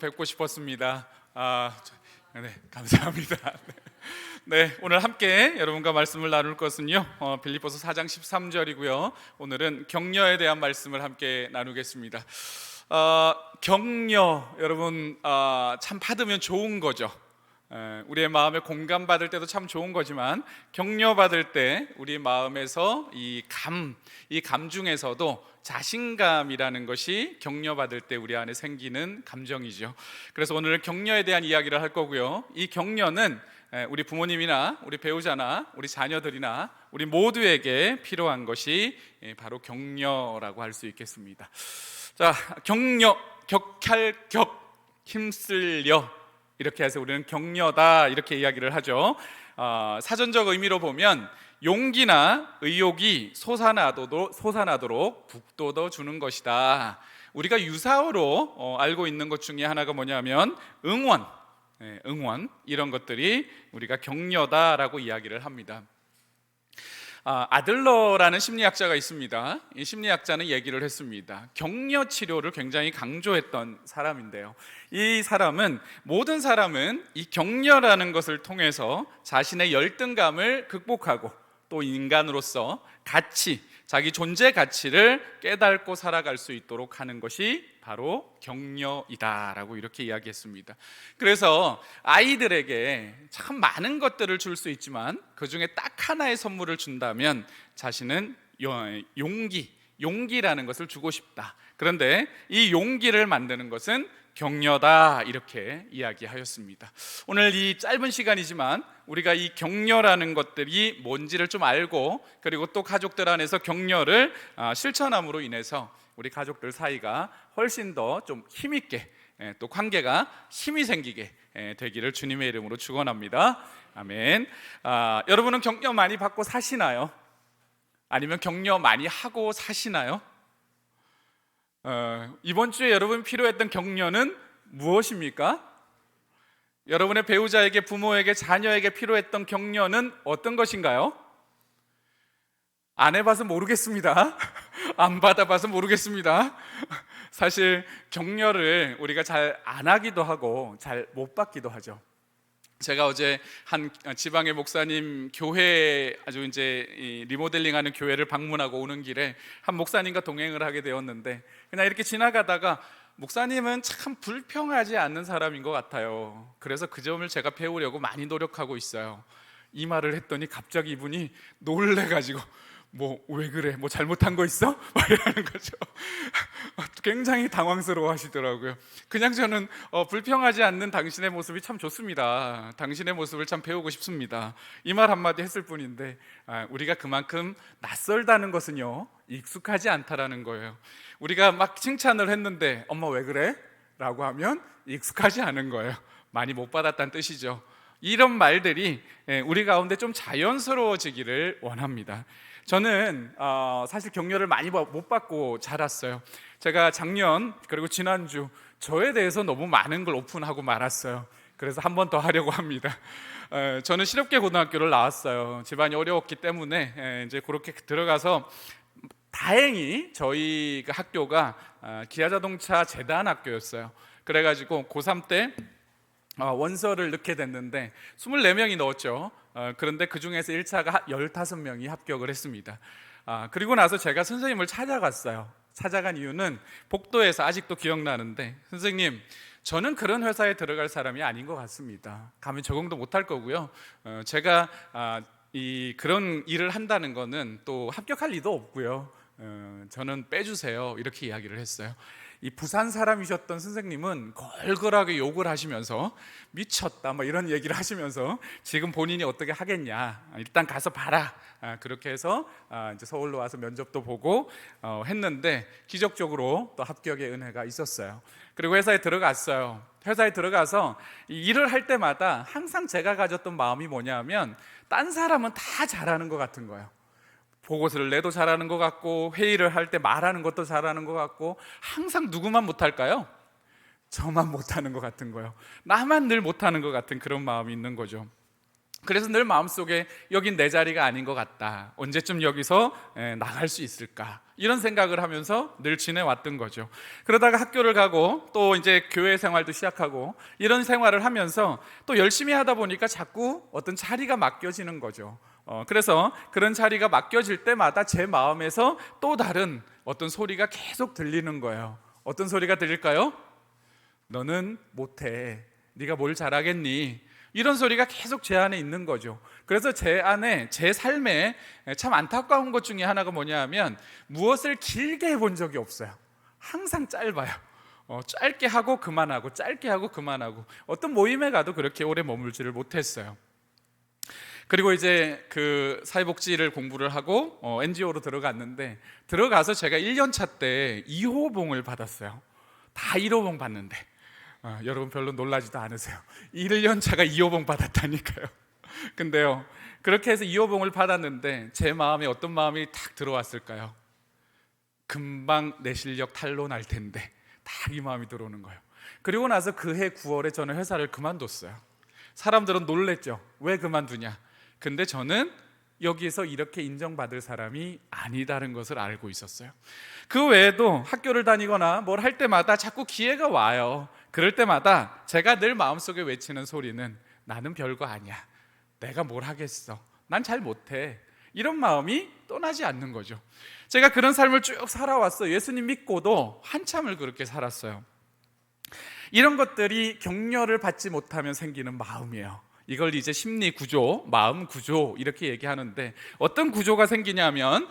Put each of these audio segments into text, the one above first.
뵙고 싶었습니다. 네, 감사합니다. 네, 오늘 함께 여러분과 말씀을 나눌 것은요, 빌립보서 4장 13절이고요. 오늘은 격려에 대한 말씀을 함께 나누겠습니다. 격려, 여러분 참 받으면 좋은 거죠. 우리의 마음에 공감받을 때도 참 좋은 거지만 격려받을 때 우리 마음에서 이 감 중에서도 자신감이라는 것이 격려받을 때 우리 안에 생기는 감정이죠. 그래서 오늘 격려에 대한 이야기를 할 거고요. 이 격려는 우리 부모님이나 우리 배우자나 우리 자녀들이나 우리 모두에게 필요한 것이 바로 격려라고 할 수 있겠습니다. 자, 격려, 격할 격, 힘쓸려, 이렇게 해서 우리는 격려다 이렇게 이야기를 하죠. 사전적 의미로 보면 용기나 의욕이 솟아나도록 북돋워 주는 것이다. 우리가 유사어로 알고 있는 것 중에 하나가 뭐냐면 응원, 이런 것들이 우리가 격려다라고 이야기를 합니다. 아들러라는 심리학자가 있습니다. 이 심리학자는 얘기를 했습니다. 격려 치료를 굉장히 강조했던 사람인데요, 이 사람은 모든 사람은 이 격려라는 것을 통해서 자신의 열등감을 극복하고 또 인간으로서 자기 존재 가치를 깨닫고 살아갈 수 있도록 하는 것이 바로 격려이다라고 이렇게 이야기했습니다. 그래서 아이들에게 참 많은 것들을 줄 수 있지만 그 중에 딱 하나의 선물을 준다면 자신은 용기라는 것을 주고 싶다. 그런데 이 용기를 만드는 것은 격려다, 이렇게 이야기하였습니다. 오늘 이 짧은 시간이지만 우리가 이 격려라는 것들이 뭔지를 좀 알고, 그리고 또 가족들 안에서 격려를 실천함으로 인해서 우리 가족들 사이가 훨씬 더 좀 힘있게, 또 관계가 힘이 생기게 되기를 주님의 이름으로 축원합니다. 아멘. 여러분은 격려 많이 받고 사시나요? 아니면 격려 많이 하고 사시나요? 이번 주에 여러분 필요했던 격려는 무엇입니까? 여러분의 배우자에게, 부모에게, 자녀에게 필요했던 격려는 어떤 것인가요? 안 해봐서 모르겠습니다. 안 받아봐서 모르겠습니다. 사실 격려를 우리가 잘 안 하기도 하고 잘 못 받기도 하죠. 제가 어제 한 지방의 목사님 교회, 아주 이제 리모델링하는 교회를 방문하고 오는 길에 한 목사님과 동행을 하게 되었는데, 그냥 이렇게 지나가다가 목사님은 참 불평하지 않는 사람인 것 같아요. 그래서 그 점을 제가 배우려고 많이 노력하고 있어요. 이 말을 했더니 갑자기 이분이 놀래가지고 왜 그래? 뭐 잘못한 거 있어? 막 이러는 거죠. 굉장히 당황스러워 하시더라고요. 그냥 저는 불평하지 않는 당신의 모습이 참 좋습니다. 당신의 모습을 참 배우고 싶습니다. 이 말 한마디 했을 뿐인데, 우리가 그만큼 낯설다는 것은요, 익숙하지 않다라는 거예요. 우리가 막 칭찬을 했는데 엄마 왜 그래? 라고 하면 익숙하지 않은 거예요. 많이 못 받았다는 뜻이죠. 이런 말들이 우리 가운데 좀 자연스러워지기를 원합니다. 저는 사실 격려를 많이 못 받고 자랐어요. 제가 작년 그리고 지난주 저에 대해서 너무 많은 걸 오픈하고 말았어요. 그래서 한 번 더 하려고 합니다. 저는 실업계 고등학교를 나왔어요. 집안이 어려웠기 때문에 이제 그렇게 들어가서, 다행히 저희 학교가 기아자동차 재단 학교였어요. 그래가지고 고3 때 원서를 넣게 됐는데 24명이 넣었죠. 그런데 그 중에서 1차가 15명이 합격을 했습니다. 그리고 나서 제가 선생님을 찾아갔어요. 찾아간 이유는 복도에서 아직도 기억나는데, 선생님, 저는 그런 회사에 들어갈 사람이 아닌 것 같습니다. 가면 적응도 못할 거고요. 제가 그런 일을 한다는 거는 또 합격할 리도 없고요. 저는 빼주세요. 이렇게 이야기를 했어요. 이 부산 사람이셨던 선생님은 걸걸하게 욕을 하시면서 미쳤다 이런 얘기를 하시면서, 지금 본인이 어떻게 하겠냐, 일단 가서 봐라, 그렇게 해서 이제 서울로 와서 면접도 보고 했는데 기적적으로 또 합격의 은혜가 있었어요. 그리고 회사에 들어갔어요. 회사에 들어가서 일을 할 때마다 항상 제가 가졌던 마음이 뭐냐면, 딴 사람은 다 잘하는 것 같은 거예요. 보고서를 내도 잘하는 것 같고, 회의를 할 때 말하는 것도 잘하는 것 같고, 항상 누구만 못할까요? 저만 못하는 것 같은 거예요. 나만 늘 못하는 것 같은 그런 마음이 있는 거죠. 그래서 늘 마음속에 여긴 내 자리가 아닌 것 같다, 언제쯤 여기서 나갈 수 있을까, 이런 생각을 하면서 늘 지내왔던 거죠. 그러다가 학교를 가고 또 이제 교회 생활도 시작하고 이런 생활을 하면서 또 열심히 하다 보니까 자꾸 어떤 자리가 맡겨지는 거죠. 그래서 그런 자리가 맡겨질 때마다 제 마음에서 또 다른 어떤 소리가 계속 들리는 거예요. 어떤 소리가 들릴까요? 너는 못해, 네가 뭘 잘하겠니, 이런 소리가 계속 제 안에 있는 거죠. 그래서 제 안에, 제 삶에 참 안타까운 것 중에 하나가 뭐냐 하면, 무엇을 길게 해본 적이 없어요. 항상 짧아요. 짧게 하고 그만하고, 짧게 하고 그만하고, 어떤 모임에 가도 그렇게 오래 머물지를 못했어요. 그리고 이제 그 사회복지를 공부를 하고 NGO로 들어갔는데, 들어가서 제가 1년차 때 2호봉을 받았어요. 다 1호봉 받는데 여러분 별로 놀라지도 않으세요. 1년차가 2호봉 받았다니까요. 근데요, 그렇게 해서 2호봉을 받았는데 제 마음에 어떤 마음이 탁 들어왔을까요? 금방 내 실력 탄로날 텐데, 딱 이 마음이 들어오는 거예요. 그리고 나서 그해 9월에 저는 회사를 그만뒀어요. 사람들은 놀랬죠. 왜 그만두냐? 근데 저는 여기에서 이렇게 인정받을 사람이 아니다는 것을 알고 있었어요. 그 외에도 학교를 다니거나 뭘 할 때마다 자꾸 기회가 와요. 그럴 때마다 제가 늘 마음속에 외치는 소리는, 나는 별거 아니야, 내가 뭘 하겠어, 난 잘 못해, 이런 마음이 떠나지 않는 거죠. 제가 그런 삶을 쭉 살아왔어요. 예수님 믿고도 한참을 그렇게 살았어요. 이런 것들이 격려를 받지 못하면 생기는 마음이에요. 이걸 이제 심리 구조, 마음 구조 이렇게 얘기하는데, 어떤 구조가 생기냐면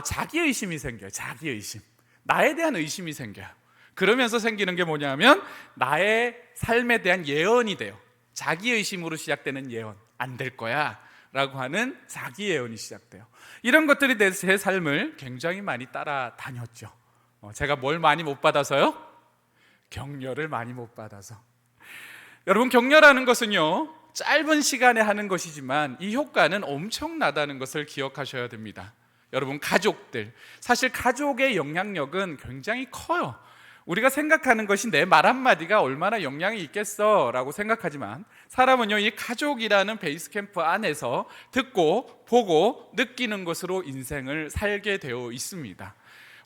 자기의심이 생겨요. 자기의심, 나에 대한 의심이 생겨요. 그러면서 생기는 게 뭐냐면 나의 삶에 대한 예언이 돼요. 자기의심으로 시작되는 예언, 안 될 거야 라고 하는 자기 예언이 시작돼요. 이런 것들이 제 삶을 굉장히 많이 따라다녔죠. 제가 뭘 많이 못 받아서요? 격려를 많이 못 받아서. 여러분, 격려라는 것은요, 짧은 시간에 하는 것이지만 이 효과는 엄청나다는 것을 기억하셔야 됩니다. 여러분, 가족들, 사실 가족의 영향력은 굉장히 커요. 우리가 생각하는 것이 내 말 한마디가 얼마나 영향이 있겠어 라고 생각하지만, 사람은요, 이 가족이라는 베이스 캠프 안에서 듣고 보고 느끼는 것으로 인생을 살게 되어 있습니다.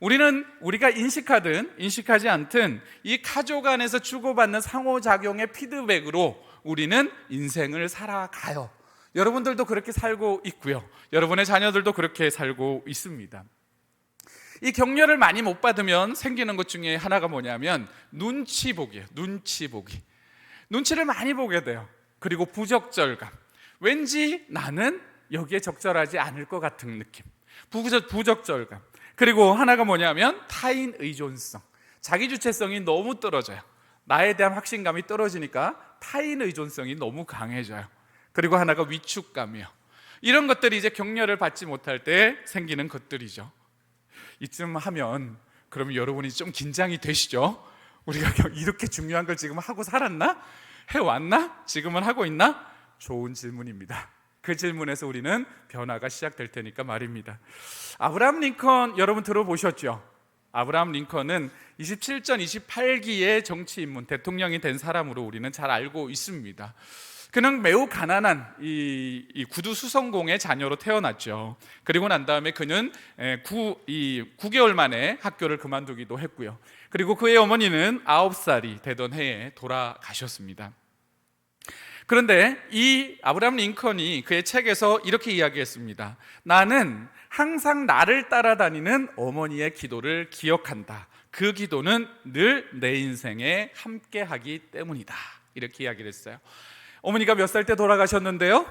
우리가 인식하든 인식하지 않든 이 가족 안에서 주고받는 상호작용의 피드백으로 우리는 인생을 살아가요. 여러분들도 그렇게 살고 있고요, 여러분의 자녀들도 그렇게 살고 있습니다. 이 격려를 많이 못 받으면 생기는 것 중에 하나가 뭐냐면 눈치 보기예요. 눈치 보기. 눈치를 많이 보게 돼요. 그리고 부적절감, 왠지 나는 여기에 적절하지 않을 것 같은 느낌, 부적절감. 그리고 하나가 뭐냐면 타인 의존성, 자기 주체성이 너무 떨어져요. 나에 대한 확신감이 떨어지니까 타인 의존성이 너무 강해져요. 그리고 하나가 위축감이요. 이런 것들이 이제 격려를 받지 못할 때 생기는 것들이죠. 이쯤 하면 그러면 여러분이 좀 긴장이 되시죠? 우리가 이렇게 중요한 걸 지금 하고 살았나? 해왔나? 지금은 하고 있나? 좋은 질문입니다. 그 질문에서 우리는 변화가 시작될 테니까 말입니다. 아브라함 링컨 여러분 들어보셨죠? 아브라함 링컨은 27전 28기의 정치 인문, 대통령이 된 사람으로 우리는 잘 알고 있습니다. 그는 매우 가난한 이 구두 수성공의 자녀로 태어났죠. 그리고 난 다음에 그는 9개월 만에 학교를 그만두기도 했고요. 그리고 그의 어머니는 9살이 되던 해에 돌아가셨습니다. 그런데 이 아브라함 링컨이 그의 책에서 이렇게 이야기했습니다. 나는 항상 나를 따라다니는 어머니의 기도를 기억한다. 그 기도는 늘 내 인생에 함께하기 때문이다. 이렇게 이야기를 했어요. 어머니가 몇 살 때 돌아가셨는데요?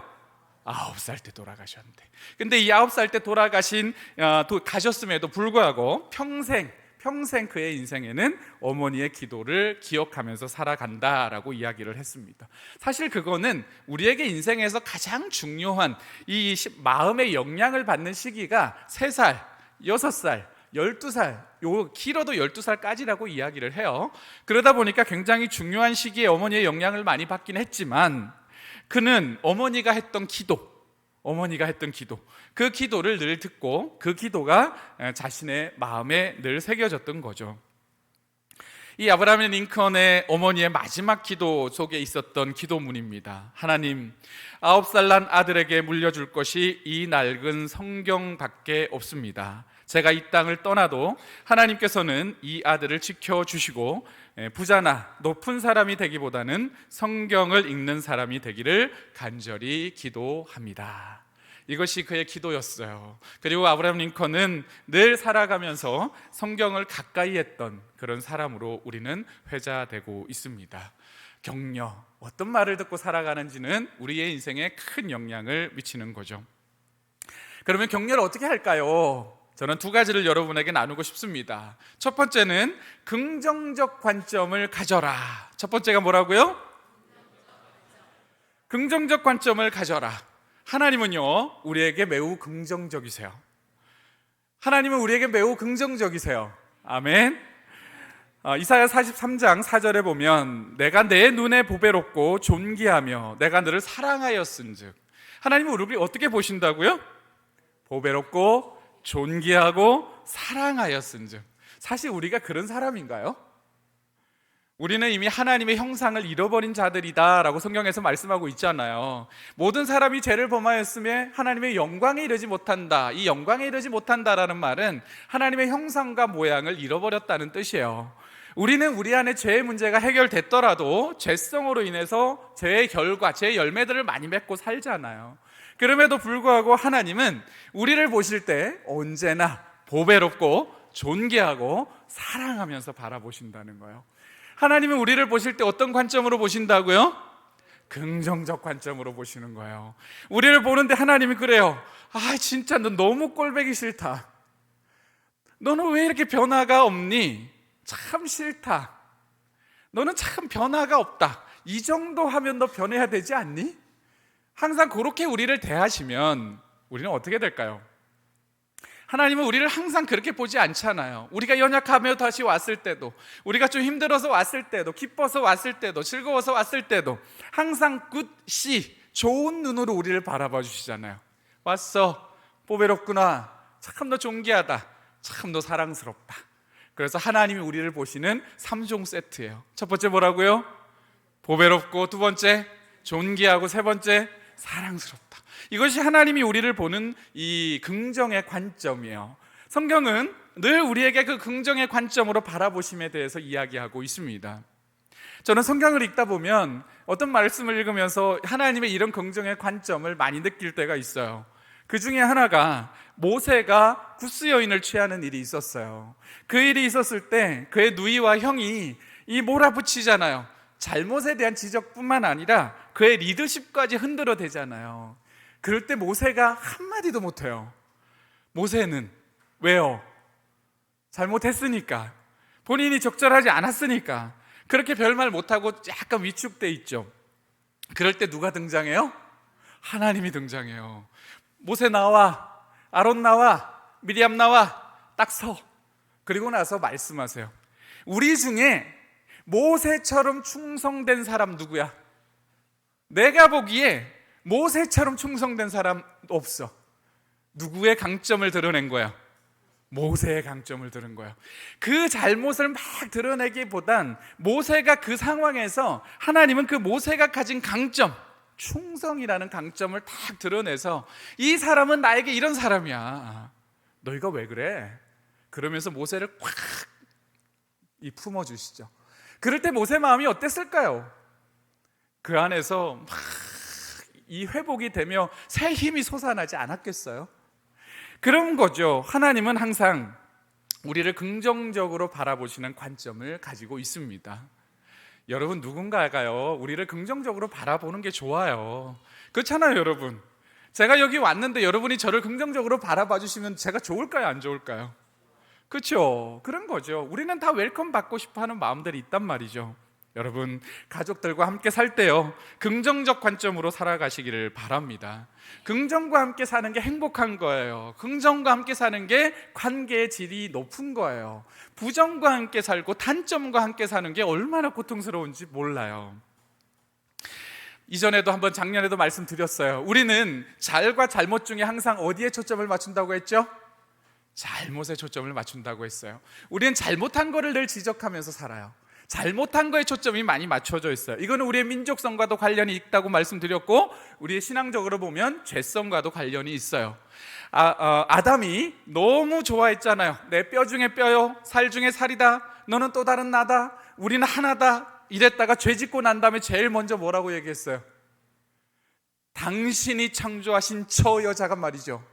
9살 때 돌아가셨는데, 근데 이 9살 때 가셨음에도 불구하고 평생 그의 인생에는 어머니의 기도를 기억하면서 살아간다라고 이야기를 했습니다. 사실 그거는 우리에게 인생에서 가장 중요한 이 마음의 영향을 받는 시기가 3살, 6살, 12살, 길어도 12살까지라고 이야기를 해요. 그러다 보니까 굉장히 중요한 시기에 어머니의 영향을 많이 받긴 했지만, 그는 어머니가 했던 기도, 그 기도를 늘 듣고 그 기도가 자신의 마음에 늘 새겨졌던 거죠. 이 아브라함 링컨의 어머니의 마지막 기도 속에 있었던 기도문입니다. 하나님, 9살 난 아들에게 물려줄 것이 이 낡은 성경밖에 없습니다. 제가 이 땅을 떠나도 하나님께서는 이 아들을 지켜주시고 부자나 높은 사람이 되기보다는 성경을 읽는 사람이 되기를 간절히 기도합니다. 이것이 그의 기도였어요. 그리고 아브라함 링컨은 늘 살아가면서 성경을 가까이 했던 그런 사람으로 우리는 회자되고 있습니다. 격려, 어떤 말을 듣고 살아가는지는 우리의 인생에 큰 영향을 미치는 거죠. 그러면 격려를 어떻게 할까요? 저는 두 가지를 여러분에게 나누고 싶습니다. 첫 번째는 긍정적 관점을 가져라. 첫 번째가 뭐라고요? 긍정적 관점을 가져라. 하나님은요, 우리에게 매우 긍정적이세요. 하나님은 우리에게 매우 긍정적이세요. 아멘. 이사야 43장 4절에 보면 내가 내 눈에 보배롭고 존귀하며 내가 너를 사랑하였은즉, 하나님은 우리를 어떻게 보신다고요? 보배롭고 존귀하고 사랑하였은즉. 사실 우리가 그런 사람인가요? 우리는 이미 하나님의 형상을 잃어버린 자들이다 라고 성경에서 말씀하고 있잖아요. 모든 사람이 죄를 범하였음에 하나님의 영광에 이르지 못한다. 이 영광에 이르지 못한다라는 말은 하나님의 형상과 모양을 잃어버렸다는 뜻이에요. 우리는 우리 안에 죄의 문제가 해결됐더라도 죄성으로 인해서 죄의 결과, 죄의 열매들을 많이 맺고 살잖아요. 그럼에도 불구하고 하나님은 우리를 보실 때 언제나 보배롭고 존귀하고 사랑하면서 바라보신다는 거예요. 하나님은 우리를 보실 때 어떤 관점으로 보신다고요? 긍정적 관점으로 보시는 거예요. 우리를 보는데 하나님이 그래요. 진짜 너 너무 꼴보기 싫다. 너는 왜 이렇게 변화가 없니? 참 싫다. 너는 참 변화가 없다. 이 정도 하면 너 변해야 되지 않니? 항상 그렇게 우리를 대하시면 우리는 어떻게 될까요? 하나님은 우리를 항상 그렇게 보지 않잖아요. 우리가 연약하며 다시 왔을 때도, 우리가 좀 힘들어서 왔을 때도, 기뻐서 왔을 때도, 즐거워서 왔을 때도 항상 굿시, 좋은 눈으로 우리를 바라봐 주시잖아요. 왔어, 보배롭구나, 참 너 존귀하다, 참 너 사랑스럽다. 그래서 하나님이 우리를 보시는 3종 세트예요. 첫 번째 뭐라고요? 보배롭고, 두 번째 존귀하고, 세 번째 사랑스럽다. 이것이 하나님이 우리를 보는 이 긍정의 관점이에요. 성경은 늘 우리에게 그 긍정의 관점으로 바라보심에 대해서 이야기하고 있습니다. 저는 성경을 읽다 보면 어떤 말씀을 읽으면서 하나님의 이런 긍정의 관점을 많이 느낄 때가 있어요. 그 중에 하나가 모세가 구스 여인을 취하는 일이 있었어요. 그 일이 있었을 때 그의 누이와 형이 이 몰아붙이잖아요. 잘못에 대한 지적뿐만 아니라 그의 리더십까지 흔들어 대잖아요. 그럴 때 모세가 한마디도 못해요. 모세는 왜요? 잘못했으니까, 본인이 적절하지 않았으니까 그렇게 별말 못하고 약간 위축돼 있죠. 그럴 때 누가 등장해요? 하나님이 등장해요. 모세 나와, 아론 나와, 미리암 나와, 딱 서. 그리고 나서 말씀하세요. 우리 중에 모세처럼 충성된 사람 누구야? 내가 보기에 모세처럼 충성된 사람 없어. 누구의 강점을 드러낸 거야? 모세의 강점을 드러낸 거야. 그 잘못을 막 드러내기보단 모세가 그 상황에서 하나님은 그 모세가 가진 강점, 충성이라는 강점을 딱 드러내서 이 사람은 나에게 이런 사람이야. 너희가 왜 그래? 그러면서 모세를 꽉 품어주시죠. 그럴 때 모세 마음이 어땠을까요? 그 안에서 막 이 회복이 되며 새 힘이 솟아나지 않았겠어요? 그런 거죠. 하나님은 항상 우리를 긍정적으로 바라보시는 관점을 가지고 있습니다. 여러분, 누군가가요 우리를 긍정적으로 바라보는 게 좋아요. 그렇잖아요. 여러분, 제가 여기 왔는데 여러분이 저를 긍정적으로 바라봐 주시면 제가 좋을까요, 안 좋을까요? 그렇죠. 그런 거죠. 우리는 다 웰컴 받고 싶어 하는 마음들이 있단 말이죠. 여러분, 가족들과 함께 살 때요 긍정적 관점으로 살아가시기를 바랍니다. 긍정과 함께 사는 게 행복한 거예요. 긍정과 함께 사는 게 관계의 질이 높은 거예요. 부정과 함께 살고 단점과 함께 사는 게 얼마나 고통스러운지 몰라요. 이전에도 한번, 작년에도 말씀드렸어요. 우리는 잘과 잘못 중에 항상 어디에 초점을 맞춘다고 했죠? 잘못에 초점을 맞춘다고 했어요. 우리는 잘못한 거를 늘 지적하면서 살아요. 잘못한 거에 초점이 많이 맞춰져 있어요. 이거는 우리의 민족성과도 관련이 있다고 말씀드렸고, 우리의 신앙적으로 보면 죄성과도 관련이 있어요. 아담이 너무 좋아했잖아요. 내 뼈 중에 뼈요, 살 중에 살이다, 너는 또 다른 나다, 우리는 하나다, 이랬다가 죄 짓고 난 다음에 제일 먼저 뭐라고 얘기했어요? 당신이 창조하신 저 여자가 말이죠,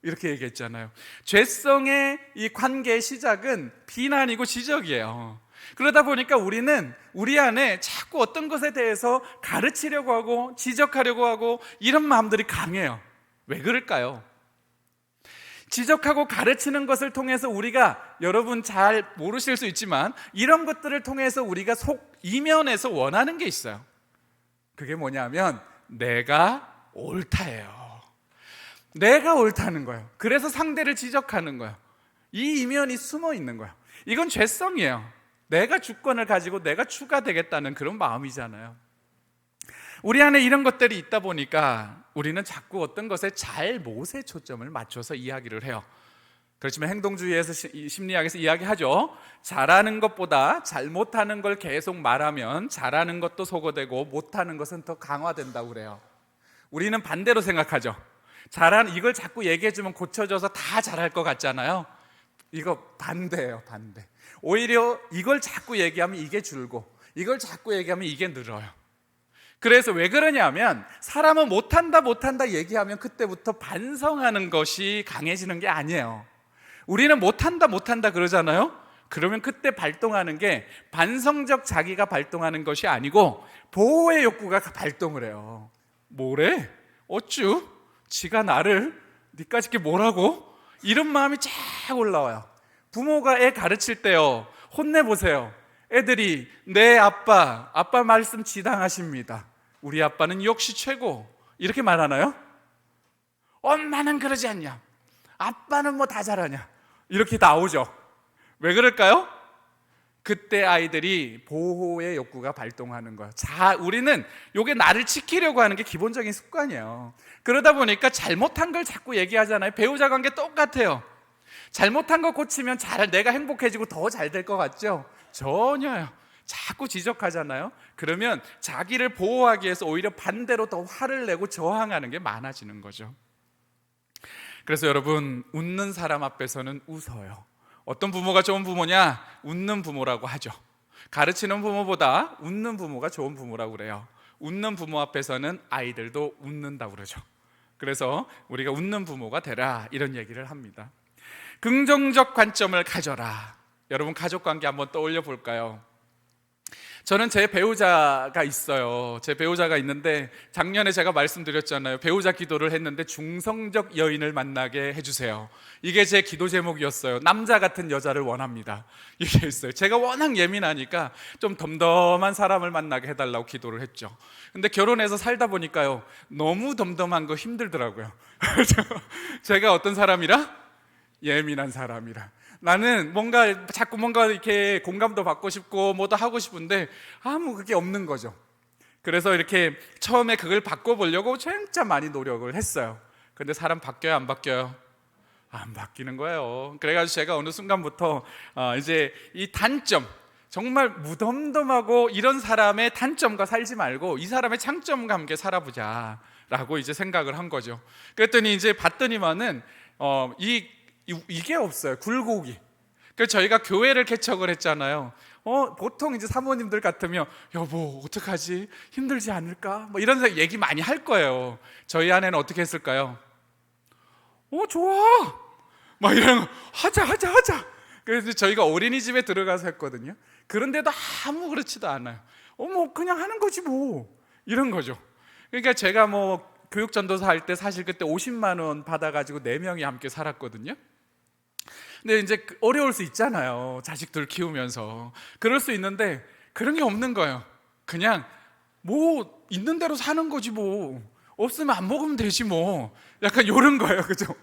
이렇게 얘기했잖아요. 죄성의 이 관계의 시작은 비난이고 지적이에요. 그러다 보니까 우리는 우리 안에 자꾸 어떤 것에 대해서 가르치려고 하고 지적하려고 하고 이런 마음들이 강해요. 왜 그럴까요? 지적하고 가르치는 것을 통해서 우리가, 여러분 잘 모르실 수 있지만 이런 것들을 통해서 우리가 속 이면에서 원하는 게 있어요. 그게 뭐냐면 내가 옳다예요. 내가 옳다는 거예요. 그래서 상대를 지적하는 거예요. 이 이면이 숨어 있는 거예요. 이건 죄성이에요. 내가 주권을 가지고 내가 주가 되겠다는 그런 마음이잖아요. 우리 안에 이런 것들이 있다 보니까 우리는 자꾸 어떤 것에 잘못에 초점을 맞춰서 이야기를 해요. 그렇지만 행동주의에서, 심리학에서 이야기하죠. 잘하는 것보다 잘못하는 걸 계속 말하면 잘하는 것도 소거되고 못하는 것은 더 강화된다고 그래요. 우리는 반대로 생각하죠. 이걸 자꾸 얘기해주면 고쳐져서 다 잘할 것 같잖아요. 이거 반대예요, 반대. 오히려 이걸 자꾸 얘기하면 이게 줄고, 이걸 자꾸 얘기하면 이게 늘어요. 그래서 왜 그러냐면, 사람은 못한다 얘기하면 그때부터 반성하는 것이 강해지는 게 아니에요. 우리는 못한다 그러잖아요. 그러면 그때 발동하는 게 반성적 자기가 발동하는 것이 아니고 보호의 욕구가 발동을 해요. 뭐래? 어쭈? 지가 나를 니까짓 게 뭐라고? 이런 마음이 쫙 올라와요. 부모가 애 가르칠 때요, 혼내보세요. 애들이 내 아빠 말씀 지당하십니다, 우리 아빠는 역시 최고, 이렇게 말하나요? 엄마는 그러지 않냐, 아빠는 뭐 다 잘하냐, 이렇게 나오죠. 왜 그럴까요? 그때 아이들이 보호의 욕구가 발동하는 거예요. 우리는 이게 나를 지키려고 하는 게 기본적인 습관이에요. 그러다 보니까 잘못한 걸 자꾸 얘기하잖아요. 배우자 관계 똑같아요. 잘못한 거 고치면 내가 행복해지고 더 잘 될 것 같죠? 전혀요. 자꾸 지적하잖아요. 그러면 자기를 보호하기 위해서 오히려 반대로 더 화를 내고 저항하는 게 많아지는 거죠. 그래서 여러분, 웃는 사람 앞에서는 웃어요. 어떤 부모가 좋은 부모냐? 웃는 부모라고 하죠. 가르치는 부모보다 웃는 부모가 좋은 부모라고 그래요. 웃는 부모 앞에서는 아이들도 웃는다고 그러죠. 그래서 우리가 웃는 부모가 되라, 이런 얘기를 합니다. 긍정적 관점을 가져라. 여러분, 가족관계 한번 떠올려 볼까요? 저는 제 배우자가 있어요. 제 배우자가 있는데 작년에 제가 말씀드렸잖아요. 배우자 기도를 했는데 중성적 여인을 만나게 해주세요. 이게 제 기도 제목이었어요. 남자 같은 여자를 원합니다, 이게 있어요. 제가 워낙 예민하니까 좀 덤덤한 사람을 만나게 해달라고 기도를 했죠. 근데 결혼해서 살다 보니까요, 너무 덤덤한 거 힘들더라고요. 제가 어떤 사람이라? 예민한 사람이라. 나는 자꾸 뭔가 이렇게 공감도 받고 싶고 뭐도 하고 싶은데 그게 없는 거죠. 그래서 이렇게 처음에 그걸 바꿔보려고 진짜 많이 노력을 했어요. 근데 사람 바뀌어요, 안 바뀌어요? 안 바뀌는 거예요. 그래가지고 제가 어느 순간부터 이제 이 단점, 정말 무덤덤하고 이런 사람의 단점과 살지 말고 이 사람의 장점과 함께 살아보자 라고 이제 생각을 한 거죠. 그랬더니 이제 봤더니만은 이게 없어요. 굴곡이. 그래서 저희가 교회를 개척을 했잖아요. 보통 이제 사모님들 같으면 여보 어떡하지? 힘들지 않을까? 뭐 이런 얘기 많이 할 거예요. 저희 아내는 어떻게 했을까요? 좋아. 막 이런 거 하자. 그래서 저희가 어린이집에 들어가서 했거든요. 그런데도 아무 그렇지도 않아요. 그냥 하는 거지 뭐, 이런 거죠. 그러니까 제가 교육 전도사 할 때 사실 그때 50만 원 받아가지고 4명이 함께 살았거든요. 근데 이제 어려울 수 있잖아요, 자식들 키우면서. 그럴 수 있는데 그런 게 없는 거예요. 그냥 있는 대로 사는 거지 뭐, 없으면 안 먹으면 되지 뭐, 약간 이런 거예요. 그죠?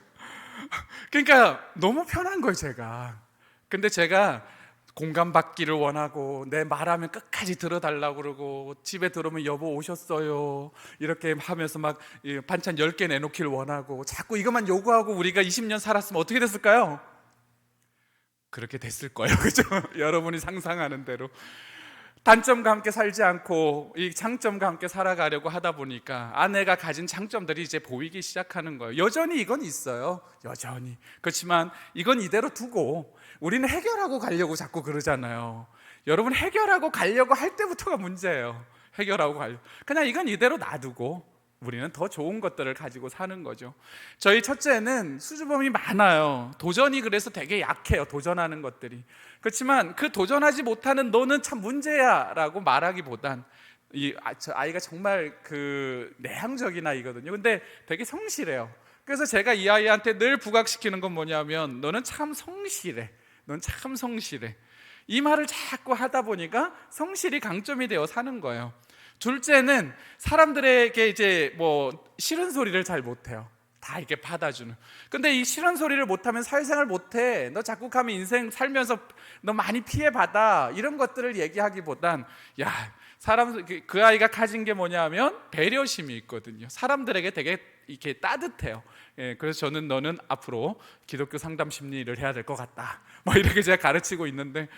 그러니까 너무 편한 거예요, 제가. 근데 제가 공감받기를 원하고 내 말하면 끝까지 들어달라고 그러고 집에 들어오면 여보 오셨어요 이렇게 하면서 막 반찬 10개 내놓기를 원하고 자꾸 이것만 요구하고 우리가 20년 살았으면 어떻게 됐을까요? 그렇게 됐을 거예요. 그죠? 여러분이 상상하는 대로. 단점과 함께 살지 않고 이 장점과 함께 살아가려고 하다 보니까 아내가 가진 장점들이 이제 보이기 시작하는 거예요. 여전히 이건 있어요. 여전히. 그렇지만 이건 이대로 두고 우리는 해결하고 가려고 자꾸 그러잖아요. 여러분, 해결하고 가려고 할 때부터가 문제예요. 해결하고 가려고. 그냥 이건 이대로 놔두고 우리는 더 좋은 것들을 가지고 사는 거죠. 저희 첫째는 수줍음이 많아요. 도전이 그래서 되게 약해요. 도전하는 것들이. 그렇지만 그 도전하지 못하는 너는 참 문제야 라고 말하기보단 저 아이가 정말 그 내향적인 아이거든요. 근데 되게 성실해요. 그래서 제가 이 아이한테 늘 부각시키는 건 뭐냐면 너는 참 성실해. 넌 참 성실해. 이 말을 자꾸 하다 보니까 성실이 강점이 되어 사는 거예요. 둘째는 사람들에게 이제 뭐 싫은 소리를 잘 못해요. 다 이렇게 받아주는. 근데 이 싫은 소리를 못하면 사회생활 못해. 너 자꾸 가면 인생 살면서 너 많이 피해받아. 이런 것들을 얘기하기보단 그 아이가 가진 게 뭐냐면 배려심이 있거든요. 사람들에게 되게 이렇게 따뜻해요. 그래서 저는 너는 앞으로 기독교 상담 심리를 해야 될 것 같다. 뭐 이렇게 제가 가르치고 있는데,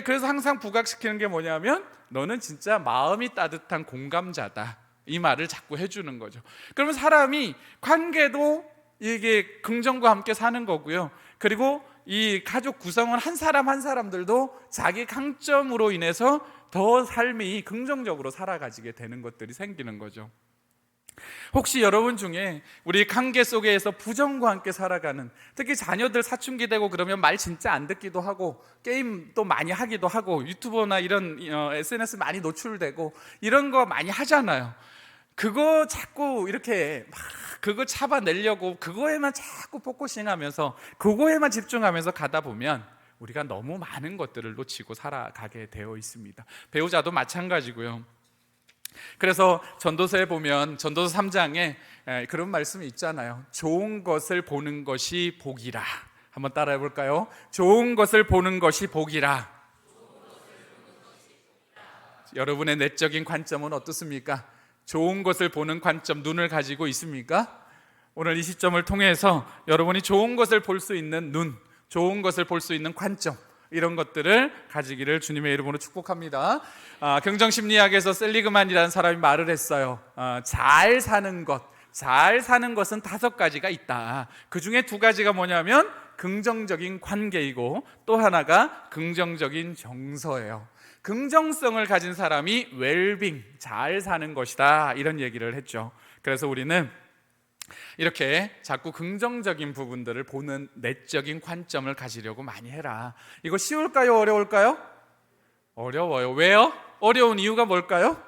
그래서 항상 부각시키는 게 뭐냐면 너는 진짜 마음이 따뜻한 공감자다. 이 말을 자꾸 해주는 거죠. 그러면 사람이 관계도 이게 긍정과 함께 사는 거고요. 그리고 이 가족 구성원 한 사람 한 사람들도 자기 강점으로 인해서 더 삶이 긍정적으로 살아가지게 되는 것들이 생기는 거죠. 혹시 여러분 중에 우리 관계 속에서 부정과 함께 살아가는, 특히 자녀들 사춘기 되고 그러면 말 진짜 안 듣기도 하고 게임도 많이 하기도 하고 유튜버나 이런 SNS 많이 노출되고 이런 거 많이 하잖아요. 그거 자꾸 이렇게 막 그거 잡아내려고 그거에만 자꾸 포커싱하면서 그거에만 집중하면서 가다 보면 우리가 너무 많은 것들을 놓치고 살아가게 되어 있습니다. 배우자도 마찬가지고요. 그래서 전도서에 보면 전도서 3장에 그런 말씀이 있잖아요. 좋은 것을 보는 것이 복이라. 한번 따라해 볼까요? 좋은 것을 보는 것이 복이라. 여러분의 내적인 관점은 어떻습니까? 좋은 것을 보는 관점, 눈을 가지고 있습니까? 오늘 이 시점을 통해서 여러분이 좋은 것을 볼 수 있는 눈, 좋은 것을 볼 수 있는 관점, 이런 것들을 가지기를 주님의 이름으로 축복합니다. 긍정심리학에서 셀리그만이라는 사람이 말을 했어요. 잘 사는 것은 5가지가 있다. 그 중에 2가지가 뭐냐면 긍정적인 관계이고 또 하나가 긍정적인 정서예요. 긍정성을 가진 사람이 웰빙, 잘 사는 것이다, 이런 얘기를 했죠. 그래서 우리는 이렇게 자꾸 긍정적인 부분들을 보는 내적인 관점을 가지려고 많이 해라. 이거 쉬울까요? 어려울까요? 어려워요. 왜요? 어려운 이유가 뭘까요?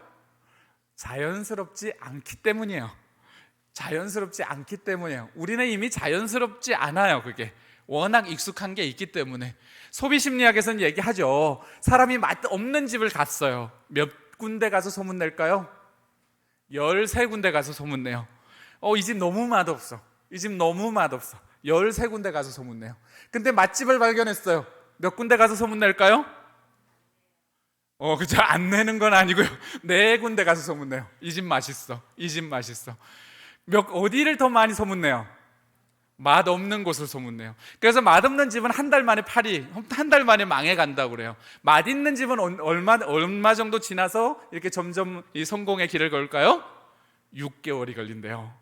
자연스럽지 않기 때문이에요. 자연스럽지 않기 때문이에요. 우리는 이미 자연스럽지 않아요. 그게 워낙 익숙한 게 있기 때문에. 소비심리학에서는 얘기하죠. 사람이 맛없는 집을 갔어요. 몇 군데 가서 소문낼까요? 13군데 가서 소문내요. 이 집 너무 맛없어. 이 집 너무 맛없어. 13군데 가서 소문내요. 근데 맛집을 발견했어요. 몇 군데 가서 소문낼까요? 그죠? 안 내는 건 아니고요. 4군데 가서 소문내요. 이 집 맛있어. 이 집 맛있어. 어디를 더 많이 소문내요? 맛없는 곳을 소문내요. 그래서 맛없는 집은 한 달 만에 한 달 만에 망해간다고 그래요. 맛있는 집은 얼마 정도 지나서 이렇게 점점 이 성공의 길을 걸까요? 6개월이 걸린대요.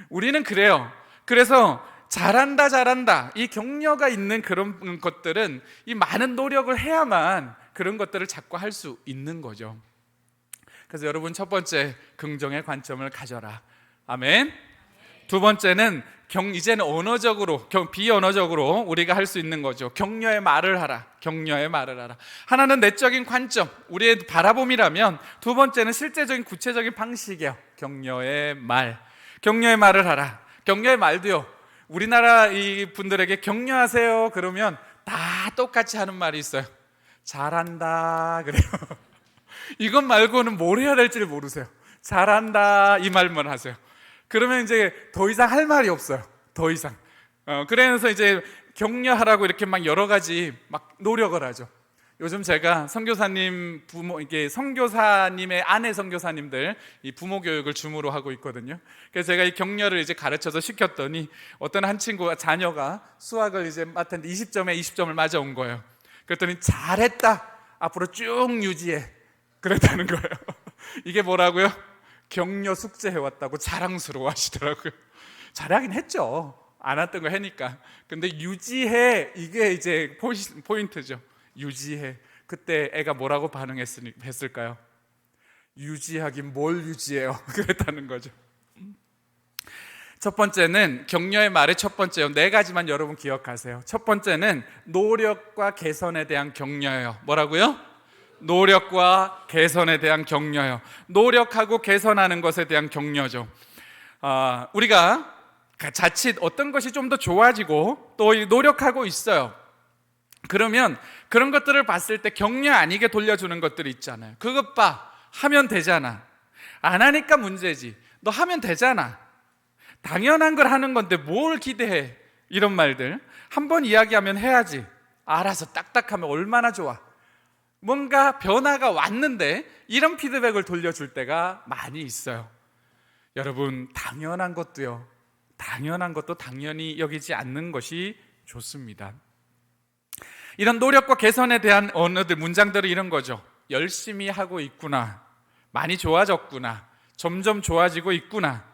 우리는 그래요. 그래서 잘한다 이 격려가 있는 그런 것들은 이 많은 노력을 해야만 그런 것들을 자꾸 할 수 있는 거죠. 그래서 여러분, 첫 번째, 긍정의 관점을 가져라. 아멘. 2번째는 이제는 언어적으로, 비언어적으로 우리가 할 수 있는 거죠. 격려의 말을 하라. 격려의 말을 하라. 하나는 내적인 관점, 우리의 바라봄이라면, 2번째는 실제적인 구체적인 방식이에요. 격려의 말. 격려의 말을 하라. 격려의 말도요, 우리나라 이 분들에게 격려하세요 그러면 다 똑같이 하는 말이 있어요. 잘한다 그래요. 이것 말고는 뭘 해야 될지를 모르세요. 잘한다 이 말만 하세요. 그러면 이제 더 이상 할 말이 없어요. 더 이상. 그래서 이제 격려하라고 이렇게 막 여러 가지 막 노력을 하죠. 요즘 제가 선교사님 이게 선교사님의 아내 선교사님들 이 부모 교육을 줌으로 하고 있거든요. 그래서 제가 이 격려를 이제 가르쳐서 시켰더니 어떤 한 친구가 자녀가 수학을 이제 맡았는데 20점에 20점을 맞아온 거예요. 그랬더니 잘했다. 앞으로 쭉 유지해. 그랬다는 거예요. 이게 뭐라고요? 격려 숙제 해왔다고 자랑스러워 하시더라고요. 잘하긴 했죠. 안 왔던 거 해니까. 근데 유지해, 이게 이제 포인트죠. 유지해. 그때 애가 뭐라고 반응했을까요? 유지하긴 뭘 유지해요. 그랬다는 거죠. 첫 번째는 격려의 말의 첫 번째요. 네 가지만 여러분 기억하세요. 첫 번째는 노력과 개선에 대한 격려예요. 뭐라고요? 노력과 개선에 대한 격려요. 노력하고 개선하는 것에 대한 격려죠. 우리가 자칫 어떤 것이 좀 더 좋아지고 또 노력하고 있어요. 그러면 그런 것들을 봤을 때 격려 아니게 돌려주는 것들이 있잖아요. 그것 봐, 하면 되잖아. 안 하니까 문제지. 너 하면 되잖아. 당연한 걸 하는 건데 뭘 기대해. 이런 말들 한번 이야기하면 해야지. 알아서 딱딱하면 얼마나 좋아. 뭔가 변화가 왔는데 이런 피드백을 돌려줄 때가 많이 있어요. 여러분, 당연한 것도요, 당연한 것도 당연히 여기지 않는 것이 좋습니다. 이런 노력과 개선에 대한 언어들, 문장들은 이런 거죠. 열심히 하고 있구나, 많이 좋아졌구나, 점점 좋아지고 있구나,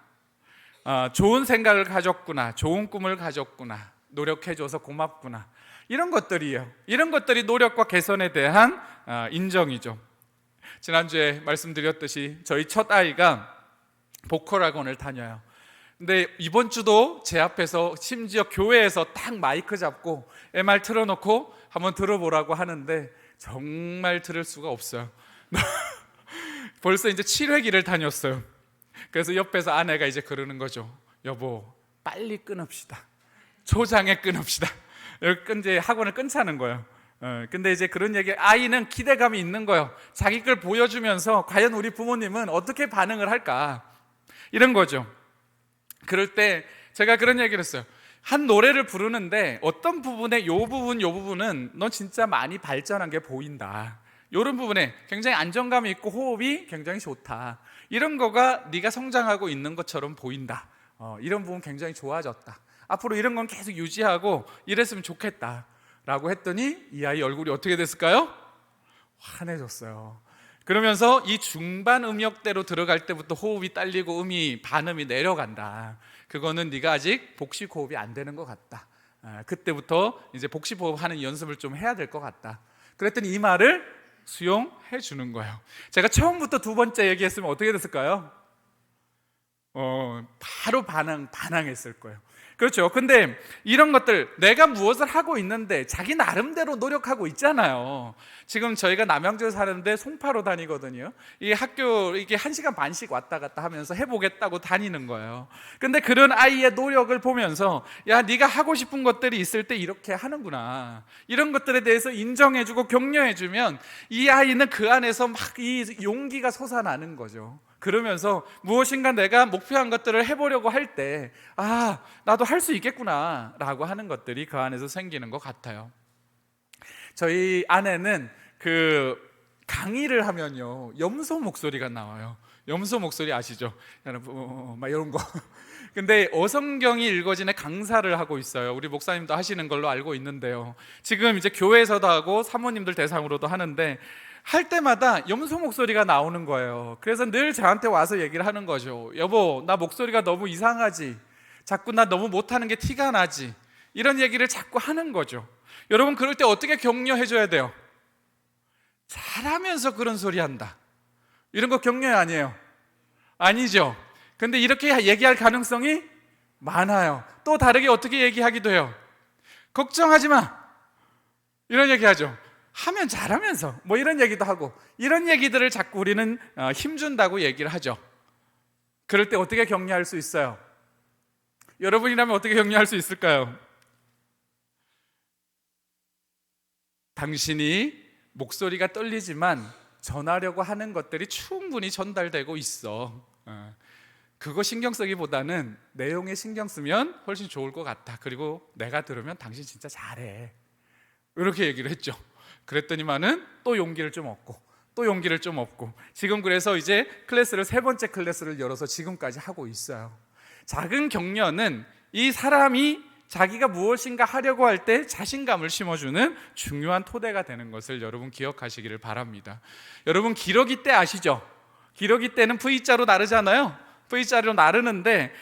좋은 생각을 가졌구나, 좋은 꿈을 가졌구나, 노력해줘서 고맙구나, 이런 것들이에요. 이런 것들이 노력과 개선에 대한 인정이죠. 지난주에 말씀드렸듯이 저희 첫 아이가 보컬 학원을 다녀요. 근데 이번 주도 제 앞에서 심지어 교회에서 딱 마이크 잡고 MR 틀어놓고 한번 들어보라고 하는데 정말 들을 수가 없어요. 벌써 이제 7회기를 다녔어요. 그래서 옆에서 아내가 이제 그러는 거죠. 여보, 빨리 끊읍시다. 초장에 끊읍시다. 이제 학원을 끊자는 거예요. 근데 이제 그런 얘기, 아이는 기대감이 있는 거예요. 자기 걸 보여주면서 과연 우리 부모님은 어떻게 반응을 할까, 이런 거죠. 그럴 때 제가 그런 얘기를 했어요. 한 노래를 부르는데 어떤 부분에 요 부분은 너 진짜 많이 발전한 게 보인다. 이런 부분에 굉장히 안정감이 있고 호흡이 굉장히 좋다. 이런 거가 네가 성장하고 있는 것처럼 보인다. 이런 부분 굉장히 좋아졌다. 앞으로 이런 건 계속 유지하고 이랬으면 좋겠다 라고 했더니 이 아이 얼굴이 어떻게 됐을까요? 환해졌어요. 그러면서 이 중반 음역대로 들어갈 때부터 호흡이 딸리고 반음이 내려간다. 그거는 네가 아직 복식 호흡이 안 되는 것 같다. 그때부터 이제 복식 호흡하는 연습을 좀 해야 될 것 같다. 그랬더니 이 말을 수용해 주는 거예요. 제가 처음부터 두 번째 얘기했으면 어떻게 됐을까요? 바로 반항했을 거예요. 그렇죠. 근데 이런 것들, 내가 무엇을 하고 있는데 자기 나름대로 노력하고 있잖아요. 지금 저희가 남양주에 사는데 송파로 다니거든요. 이 학교 이게 1시간 반씩 왔다 갔다 하면서 해보겠다고 다니는 거예요. 근데 그런 아이의 노력을 보면서 야, 네가 하고 싶은 것들이 있을 때 이렇게 하는구나, 이런 것들에 대해서 인정해주고 격려해주면 이 아이는 그 안에서 막 이 용기가 솟아나는 거죠. 그러면서 무엇인가 내가 목표한 것들을 해보려고 할 때 나도 할 수 있겠구나 라고 하는 것들이 그 안에서 생기는 것 같아요. 저희 아내는 강의를 하면요, 염소 목소리가 나와요. 염소 목소리 아시죠? 막 이런 거. 근데 어성경이 읽어지는 강사를 하고 있어요. 우리 목사님도 하시는 걸로 알고 있는데요. 지금 이제 교회에서도 하고 사모님들 대상으로도 하는데 할 때마다 염소 목소리가 나오는 거예요. 그래서 늘 저한테 와서 얘기를 하는 거죠. 여보, 나 목소리가 너무 이상하지? 자꾸 나 너무 못하는 게 티가 나지? 이런 얘기를 자꾸 하는 거죠. 여러분, 그럴 때 어떻게 격려해줘야 돼요? 잘하면서 그런 소리 한다, 이런 거 격려 아니에요? 아니죠. 근데 이렇게 얘기할 가능성이 많아요. 또 다르게 어떻게 얘기하기도 해요? 걱정하지 마, 이런 얘기하죠. 하면 잘하면서 뭐 이런 얘기도 하고, 이런 얘기들을 자꾸 우리는 힘준다고 얘기를 하죠. 그럴 때 어떻게 격려할 수 있어요? 여러분이라면 어떻게 격려할 수 있을까요? 당신이 목소리가 떨리지만 전하려고 하는 것들이 충분히 전달되고 있어. 그거 신경 쓰기보다는 내용에 신경 쓰면 훨씬 좋을 것 같아. 그리고 내가 들으면 당신 진짜 잘해, 이렇게 얘기를 했죠. 그랬더니만은 또 용기를 좀 얻고 지금 그래서 이제 클래스를 3번째 클래스를 열어서 지금까지 하고 있어요. 작은 격려는 이 사람이 자기가 무엇인가 하려고 할 때 자신감을 심어주는 중요한 토대가 되는 것을 여러분 기억하시기를 바랍니다. 여러분 기러기 때 아시죠? 기러기 때는 V자로 나르잖아요. V자로 나르는데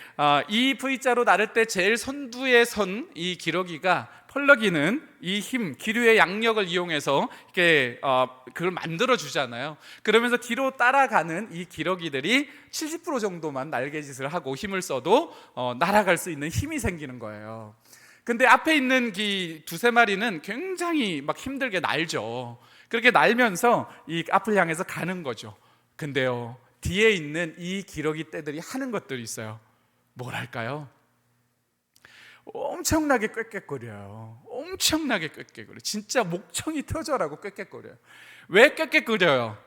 이 V자로 나를 때 제일 선두에 선 이 기러기가 펄럭이는 이 힘, 기류의 양력을 이용해서 이렇게 그걸 만들어 주잖아요. 그러면서 뒤로 따라가는 이 기러기들이 70% 정도만 날개짓을 하고 힘을 써도 날아갈 수 있는 힘이 생기는 거예요. 근데 앞에 있는 이 두세 마리는 굉장히 막 힘들게 날죠. 그렇게 날면서 이 앞을 향해서 가는 거죠. 근데요, 뒤에 있는 이 기러기 떼들이 하는 것들이 있어요. 뭐랄까요? 엄청나게 꽥꽥거려요. 엄청나게 꽥꽥거려요. 진짜 목청이 터져라고 꽥꽥거려요. 왜 꽥꽥거려요?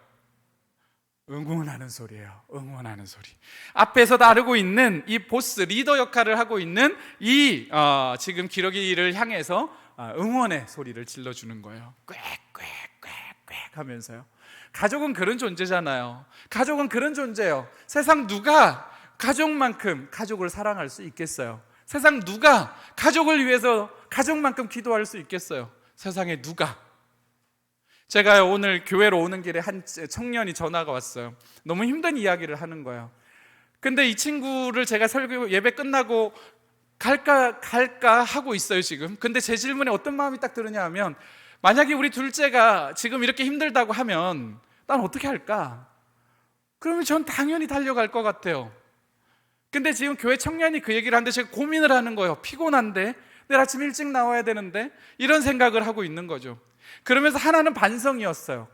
응원하는 소리예요. 응원하는 소리. 앞에서 나르고 있는 이 보스 리더 역할을 하고 있는 이 지금 기러기를 향해서 응원의 소리를 질러주는 거예요. 꽥꽥꽥꽥 하면서요. 가족은 그런 존재잖아요. 가족은 그런 존재예요. 세상 누가 가족만큼 가족을 사랑할 수 있겠어요? 세상 누가 가족을 위해서 가족만큼 기도할 수 있겠어요? 세상에 누가? 제가 오늘 교회로 오는 길에 한 청년이 전화가 왔어요. 너무 힘든 이야기를 하는 거예요. 근데 이 친구를 제가 설교 예배 끝나고 갈까 하고 있어요 지금. 근데 제 질문에 어떤 마음이 딱 드느냐 하면, 만약에 우리 둘째가 지금 이렇게 힘들다고 하면 난 어떻게 할까? 그러면 전 당연히 달려갈 것 같아요. 근데 지금 교회 청년이 그 얘기를 하는데 제가 고민을 하는 거예요. 피곤한데, 내일 아침 일찍 나와야 되는데, 이런 생각을 하고 있는 거죠. 그러면서 하나는 반성이었어요.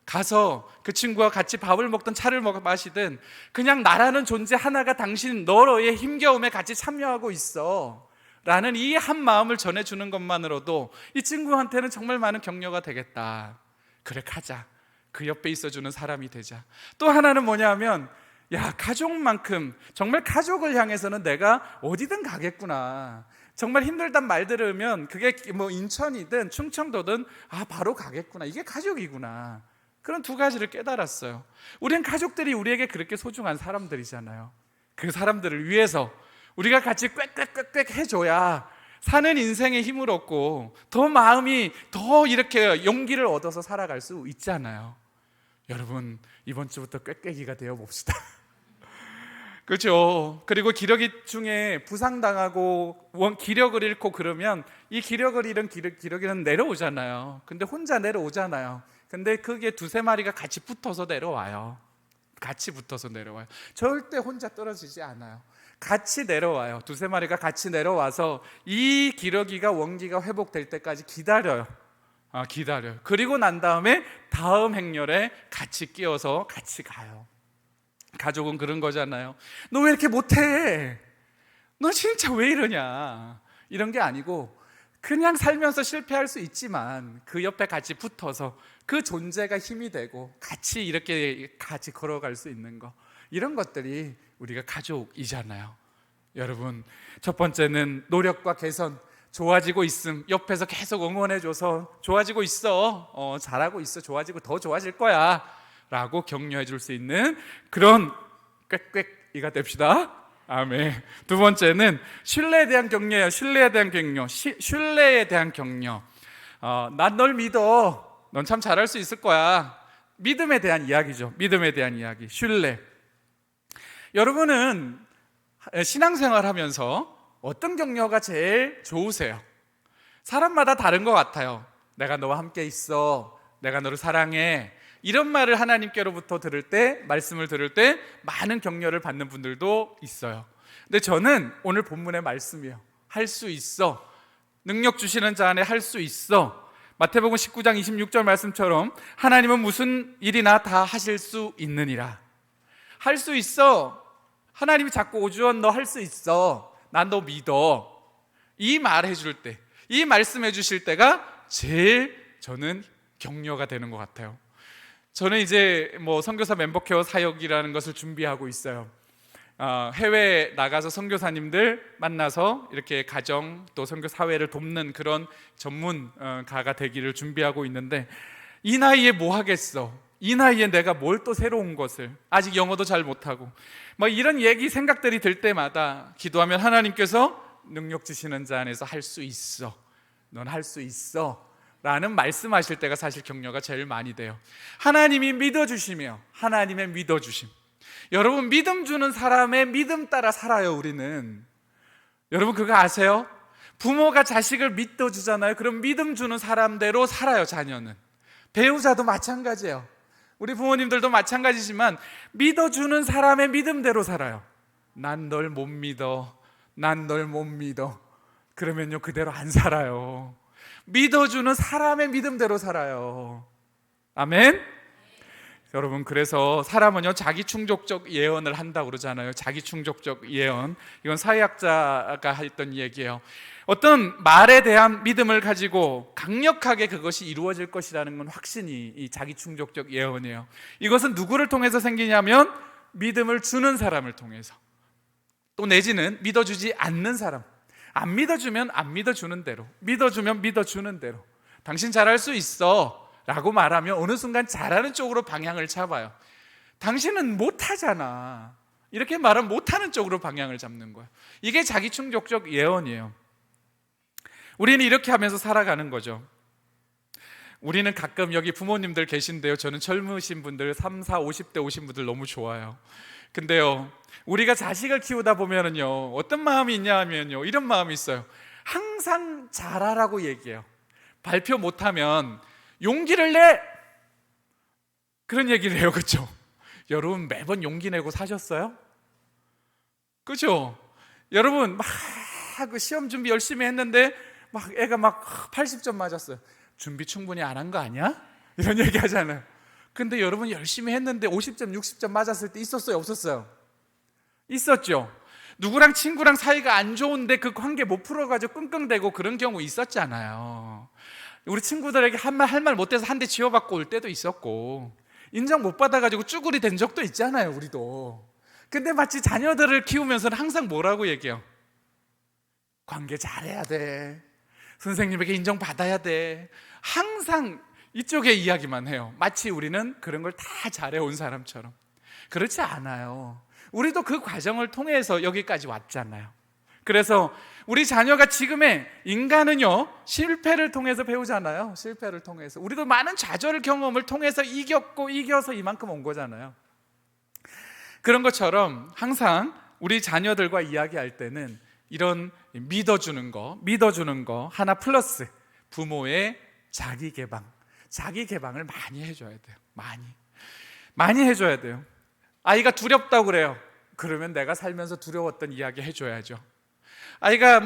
가서 그 친구와 같이 밥을 먹든 차를 마시든 그냥 나라는 존재 하나가 당신 너의 힘겨움에 같이 참여하고 있어 라는 이 한 마음을 전해주는 것만으로도 이 친구한테는 정말 많은 격려가 되겠다. 그래, 가자. 그 옆에 있어주는 사람이 되자. 또 하나는 뭐냐면, 야, 가족만큼, 정말 가족을 향해서는 내가 어디든 가겠구나. 정말 힘들단 말 들으면 그게 뭐 인천이든 충청도든 바로 가겠구나. 이게 가족이구나. 그런 두 가지를 깨달았어요. 우리는 가족들이 우리에게 그렇게 소중한 사람들이잖아요. 그 사람들을 위해서 우리가 같이 꽥꽥꽥꽥 해줘야 사는 인생에 힘을 얻고 더 마음이 더 이렇게 용기를 얻어서 살아갈 수 있잖아요. 여러분, 이번 주부터 꽥꽥이가 되어 봅시다. 그렇죠. 그리고 기러기 중에 부상당하고 기력을 잃고 그러면 이 기력을 잃은 기러기는 내려오잖아요. 근데 혼자 내려오잖아요. 근데 그게 두세 마리가 같이 붙어서 내려와요. 절대 혼자 떨어지지 않아요. 같이 내려와요. 두세 마리가 같이 내려와서 이 기러기가 원기가 회복될 때까지 기다려요. 그리고 난 다음에 다음 행렬에 같이 끼어서 같이 가요. 가족은 그런 거잖아요. 너 왜 이렇게 못해? 너 진짜 왜 이러냐? 이런 게 아니고 그냥 살면서 실패할 수 있지만 그 옆에 같이 붙어서 그 존재가 힘이 되고 같이 이렇게 같이 걸어갈 수 있는 거, 이런 것들이 우리가 가족이잖아요. 여러분, 첫 번째는 노력과 개선. 좋아지고 있음, 옆에서 계속 응원해줘서 좋아지고 있어, 잘하고 있어, 좋아지고 더 좋아질 거야 라고 격려해 줄 수 있는 그런 꽥꽥이가 됩시다. 아멘. 두 번째는 신뢰에 대한 격려예요. 신뢰에 대한 격려. 난 널 믿어. 넌 참 잘할 수 있을 거야. 믿음에 대한 이야기죠. 믿음에 대한 이야기, 신뢰. 여러분은 신앙생활 하면서 어떤 격려가 제일 좋으세요? 사람마다 다른 것 같아요. 내가 너와 함께 있어, 내가 너를 사랑해, 이런 말을 하나님께로부터 말씀을 들을 때 많은 격려를 받는 분들도 있어요. 근데 저는 오늘 본문의 말씀이에요. 할 수 있어. 능력 주시는 자 안에 할 수 있어. 마태복음 19장 26절 말씀처럼 하나님은 무슨 일이나 다 하실 수 있느니라. 할 수 있어. 하나님이 자꾸 오주원 너 할 수 있어. 난 너 믿어. 이 말 해줄 때, 이 말씀해 주실 때가 제일 저는 격려가 되는 것 같아요. 저는 이제 선교사 멤버케어 사역이라는 것을 준비하고 있어요. 해외에 나가서 선교사님들 만나서 이렇게 가정 또 선교 사회를 돕는 그런 전문가가 되기를 준비하고 있는데, 이 나이에 뭐 하겠어? 이 나이에 내가 뭘 또 새로운 것을, 아직 영어도 잘 못하고 이런 생각들이 들 때마다 기도하면 하나님께서 능력 주시는 자 안에서 할 수 있어. 넌 할 수 있어 라는 말씀하실 때가 사실 격려가 제일 많이 돼요. 하나님이 믿어주시며 하나님의 믿어주심. 여러분, 믿음 주는 사람의 믿음 따라 살아요. 우리는. 여러분 그거 아세요? 부모가 자식을 믿어주잖아요. 그럼 믿음 주는 사람대로 살아요. 자녀는. 배우자도 마찬가지예요. 우리 부모님들도 마찬가지지만 믿어주는 사람의 믿음대로 살아요. 난 널 못 믿어, 난 널 못 믿어. 그러면요 그대로 안 살아요. 믿어주는 사람의 믿음대로 살아요. 아멘? 여러분, 그래서 사람은요 자기 충족적 예언을 한다고 그러잖아요. 자기 충족적 예언. 이건 사회학자가 했던 얘기예요. 어떤 말에 대한 믿음을 가지고 강력하게 그것이 이루어질 것이라는 건 확신이 이 자기 충족적 예언이에요. 이것은 누구를 통해서 생기냐면 믿음을 주는 사람을 통해서, 또 내지는 믿어주지 않는 사람. 안 믿어주면 안 믿어주는 대로, 믿어주면 믿어주는 대로. 당신 잘할 수 있어 라고 말하면 어느 순간 잘하는 쪽으로 방향을 잡아요. 당신은 못하잖아 이렇게 말하면 못하는 쪽으로 방향을 잡는 거예요. 이게 자기 충족적 예언이에요. 우리는 이렇게 하면서 살아가는 거죠. 우리는 가끔 여기 부모님들 계신데요, 저는 젊으신 분들 3, 4, 50대 오신 분들 너무 좋아요. 근데요 우리가 자식을 키우다 보면은요 어떤 마음이 있냐 하면요 이런 마음이 있어요. 항상 잘하라고 얘기해요. 발표 못하면 용기를 내! 그런 얘기를 해요. 그렇죠? 여러분 매번 용기 내고 사셨어요? 그렇죠? 여러분 막 그 시험 준비 열심히 했는데 막 애가 막 80점 맞았어요. 준비 충분히 안 한 거 아니야? 이런 얘기 하잖아요. 근데 여러분 열심히 했는데 50점 60점 맞았을 때 있었어요? 없었어요? 있었죠. 누구랑 친구랑 사이가 안 좋은데 그 관계 못 풀어가지고 끙끙대고 그런 경우 있었잖아요. 우리 친구들에게 할 말 못해서 한 대 지어받고 올 때도 있었고, 인정 못 받아가지고 쭈구리 된 적도 있잖아요. 우리도. 근데 마치 자녀들을 키우면서는 항상 뭐라고 얘기해요? 관계 잘해야 돼, 선생님에게 인정받아야 돼. 항상 이쪽의 이야기만 해요. 마치 우리는 그런 걸 다 잘해온 사람처럼. 그렇지 않아요. 우리도 그 과정을 통해서 여기까지 왔잖아요. 그래서 우리 자녀가 지금의 인간은요 실패를 통해서 배우잖아요. 실패를 통해서. 우리도 많은 좌절 경험을 통해서 이겨서 이만큼 온 거잖아요. 그런 것처럼 항상 우리 자녀들과 이야기할 때는 이런 믿어주는 거 하나 플러스 부모의 자기 개방을 많이 해줘야 돼요. 많이 해줘야 돼요. 아이가 두렵다고 그래요. 그러면 내가 살면서 두려웠던 이야기 해줘야죠. 아이가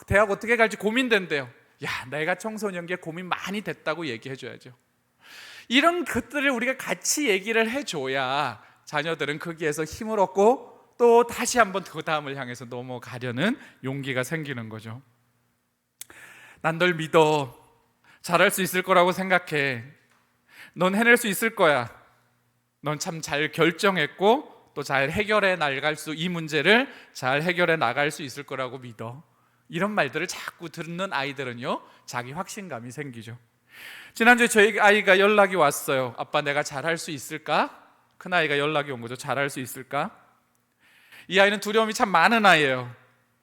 대학 어떻게 갈지 고민된대요. 야, 내가 청소년기에 고민 많이 됐다고 얘기해줘야죠. 이런 것들을 우리가 같이 얘기를 해줘야 자녀들은 거기에서 힘을 얻고 또 다시 한번 그 다음을 향해서 넘어가려는 용기가 생기는 거죠. 난 널 믿어. 잘할 수 있을 거라고 생각해. 넌 해낼 수 있을 거야. 넌 참 잘 결정했고 또 잘 해결해 나갈 이 문제를 잘 해결해 나갈 수 있을 거라고 믿어. 이런 말들을 자꾸 듣는 아이들은요 자기 확신감이 생기죠. 지난주에 저희 아이가 연락이 왔어요. 아빠, 내가 잘할 수 있을까? 큰 아이가 연락이 온 거죠. 잘할 수 있을까? 이 아이는 두려움이 참 많은 아이예요.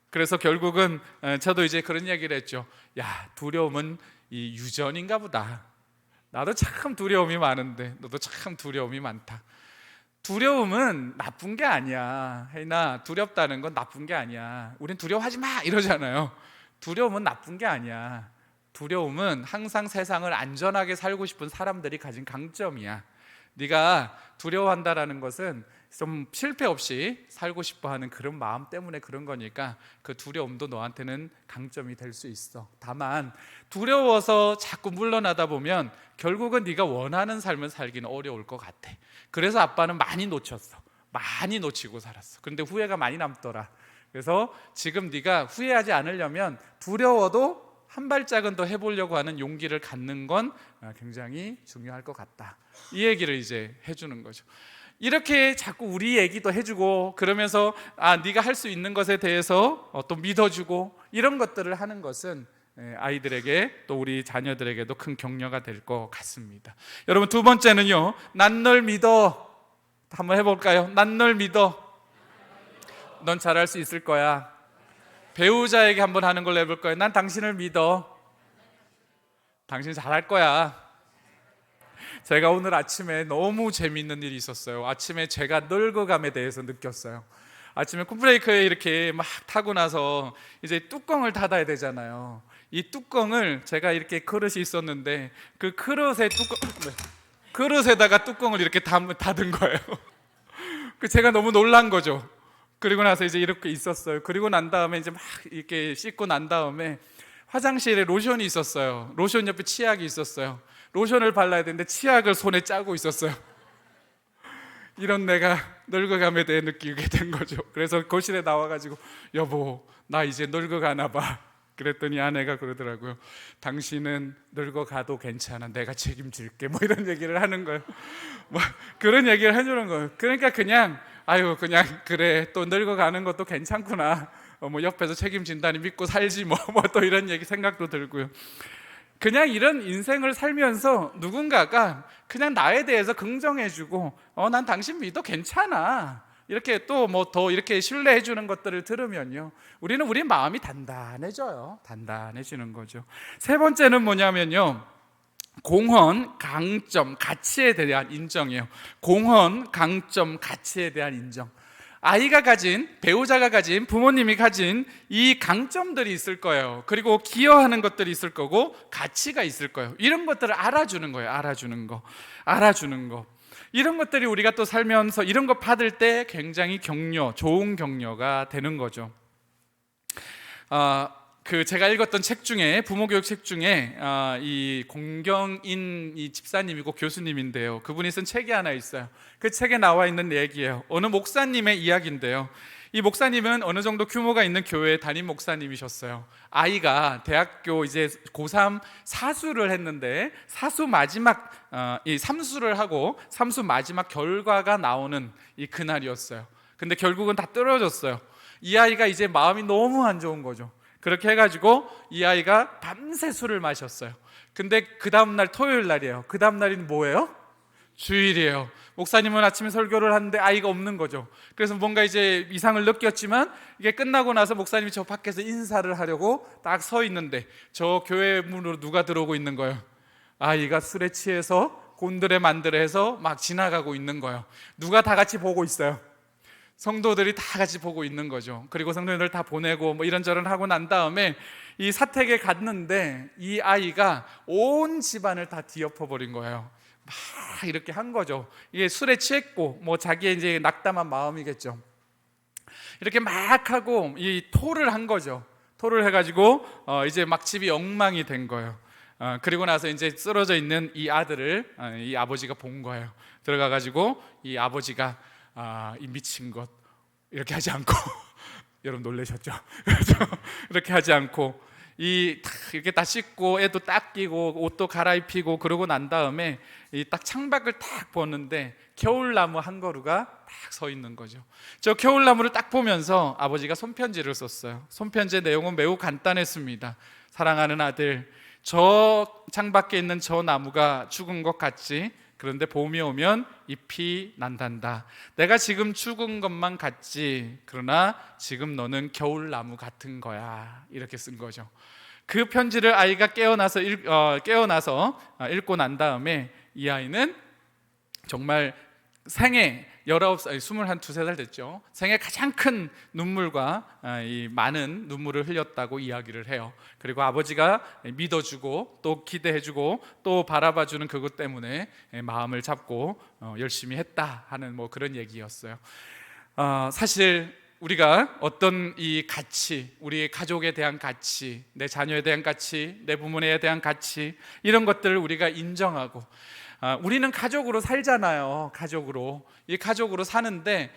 그래서 결국은 저도 이제 그런 얘기를 했죠. 야, 두려움은 이 유전인가 보다. 나도 참 두려움이 많은데 너도 참 두려움이 많다. 두려움은 나쁜 게 아니야. 혜인아, 두렵다는 건 나쁜 게 아니야. 우린 두려워하지 마 이러잖아요. 두려움은 나쁜 게 아니야. 두려움은 항상 세상을 안전하게 살고 싶은 사람들이 가진 강점이야. 네가 두려워한다라는 것은 좀 실패 없이 살고 싶어 하는 그런 마음 때문에 그런 거니까 그 두려움도 너한테는 강점이 될 수 있어. 다만 두려워서 자꾸 물러나다 보면 결국은 네가 원하는 삶을 살기는 어려울 것 같아. 그래서 아빠는 많이 놓쳤어. 많이 놓치고 살았어. 그런데 후회가 많이 남더라. 그래서 지금 네가 후회하지 않으려면 두려워도 한 발짝은 더 해보려고 하는 용기를 갖는 건 굉장히 중요할 것 같다. 이 얘기를 이제 해주는 거죠. 이렇게 자꾸 우리 얘기도 해주고 그러면서 네가 할 수 있는 것에 대해서 또 믿어주고 이런 것들을 하는 것은 아이들에게 또 우리 자녀들에게도 큰 격려가 될 것 같습니다. 여러분, 두 번째는요, 난 널 믿어. 한번 해볼까요? 난 널 믿어. 넌 잘할 수 있을 거야. 배우자에게 한번 하는 걸로 해볼 거예요. 난 당신을 믿어. 당신 잘할 거야. 제가 오늘 아침에 너무 재미있는 일이 있었어요. 아침에 제가 늙어감에 대해서 느꼈어요. 아침에 콘브레이크에 이렇게 막 타고 나서 이제 뚜껑을 닫아야 되잖아요. 이 뚜껑을 제가 이렇게 그릇이 있었는데 그 그릇에다가 뚜껑을 이렇게 닫은 거예요. 그 제가 너무 놀란 거죠. 그리고 나서 이제 이렇게 있었어요. 그리고 난 다음에 이제 막 이렇게 씻고 난 다음에 화장실에 로션이 있었어요. 로션 옆에 치약이 있었어요. 로션을 발라야 되는데 치약을 손에 짜고 있었어요. 이런 내가 늙어감에 대해 느끼게 된 거죠. 그래서 거실에 나와가지고 여보, 나 이제 늙어가나 봐. 그랬더니 아내가 그러더라고요. 당신은 늙어가도 괜찮아. 내가 책임질게. 뭐 이런 얘기를 하는 거예요. 뭐 그런 얘기를 해주는 거예요. 그러니까 그냥 그냥 그래, 또 늙어가는 것도 괜찮구나. 뭐 옆에서 책임진다니 믿고 살지 뭐 또 이런 얘기 생각도 들고요. 그냥 이런 인생을 살면서 누군가가 그냥 나에 대해서 긍정해주고 난 당신 믿어 괜찮아 이렇게 또 뭐 더 이렇게 신뢰해 주는 것들을 들으면요, 우리는 우리 마음이 단단해져요. 단단해지는 거죠. 세 번째는 뭐냐면요, 공헌, 강점, 가치에 대한 인정이에요. 공헌, 강점, 가치에 대한 인정. 아이가 가진, 배우자가 가진, 부모님이 가진 이 강점들이 있을 거예요. 그리고 기여하는 것들이 있을 거고 가치가 있을 거예요. 이런 것들을 알아주는 거예요. 알아주는 거. 이런 것들이 우리가 또 살면서 이런 거 받을 때 굉장히 좋은 격려가 되는 거죠. 제가 읽었던 책 중에, 부모교육 책 중에 이 공경인 이 집사님이고 교수님인데요, 그분이 쓴 책이 하나 있어요. 그 책에 나와 있는 얘기예요. 어느 목사님의 이야기인데요, 이 목사님은 어느 정도 규모가 있는 교회의 담임 목사님이셨어요. 아이가 대학교 이제 고3 사수를 했는데 사수 마지막 이 삼수를 하고 삼수 마지막 결과가 나오는 이 그날이었어요. 근데 결국은 다 떨어졌어요. 이 아이가 이제 마음이 너무 안 좋은 거죠. 그렇게 해가지고 이 아이가 밤새 술을 마셨어요. 근데 그 다음날 토요일 날이에요. 그 다음날은 뭐예요? 주일이에요. 목사님은 아침에 설교를 하는데 아이가 없는 거죠. 그래서 뭔가 이제 이상을 느꼈지만 이게 끝나고 나서 목사님이 저 밖에서 인사를 하려고 딱 서 있는데 저 교회 문으로 누가 들어오고 있는 거예요? 아이가 술에 취해서 곤드레 만드레 해서 막 지나가고 있는 거예요. 누가 다 같이 보고 있어요? 성도들이 다 같이 보고 있는 거죠. 그리고 성도님들 다 보내고 뭐 이런저런 하고 난 다음에 이 사택에 갔는데 이 아이가 온 집안을 다 뒤엎어 버린 거예요. 막 이렇게 한 거죠. 이게 술에 취했고 뭐 자기의 이제 낙담한 마음이겠죠. 이렇게 막 하고 이 토를 한 거죠. 토를 해가지고 이제 막 집이 엉망이 된 거예요. 그리고 나서 이제 쓰러져 있는 이 아들을 이 아버지가 본 거예요. 들어가가지고 이 아버지가 이 미친 것 이렇게 하지 않고 여러분 놀라셨죠? 이렇게 하지 않고 이렇게 다 씻고 애도 딱 끼고 옷도 갈아입히고 그러고 난 다음에 이 딱 창밖을 딱 보는데 겨울나무 한 그루가 딱 서 있는 거죠. 저 겨울나무를 딱 보면서 아버지가 손편지를 썼어요. 손편지의 내용은 매우 간단했습니다. 사랑하는 아들, 저 창밖에 있는 저 나무가 죽은 것 같지? 그런데 봄이 오면 잎이 난단다. 내가 지금 죽은 것만 같지, 그러나 지금 너는 겨울나무 같은 거야. 이렇게 쓴 거죠. 그 편지를 아이가 깨어나서 읽고 난 다음에 이 아이는 정말 생애 19살, 21~22살 됐죠. 생애 가장 큰 눈물과 이 많은 눈물을 흘렸다고 이야기를 해요. 그리고 아버지가 믿어주고 또 기대해주고 또 바라봐주는 그것 때문에 마음을 잡고 열심히 했다 하는 뭐 그런 얘기였어요. 사실 우리가 어떤 이 가치, 우리 가족에 대한 가치, 내 자녀에 대한 가치, 내 부모에 대한 가치, 이런 것들을 우리가 인정하고 우리는 가족으로 살잖아요. 이 가족으로 사는데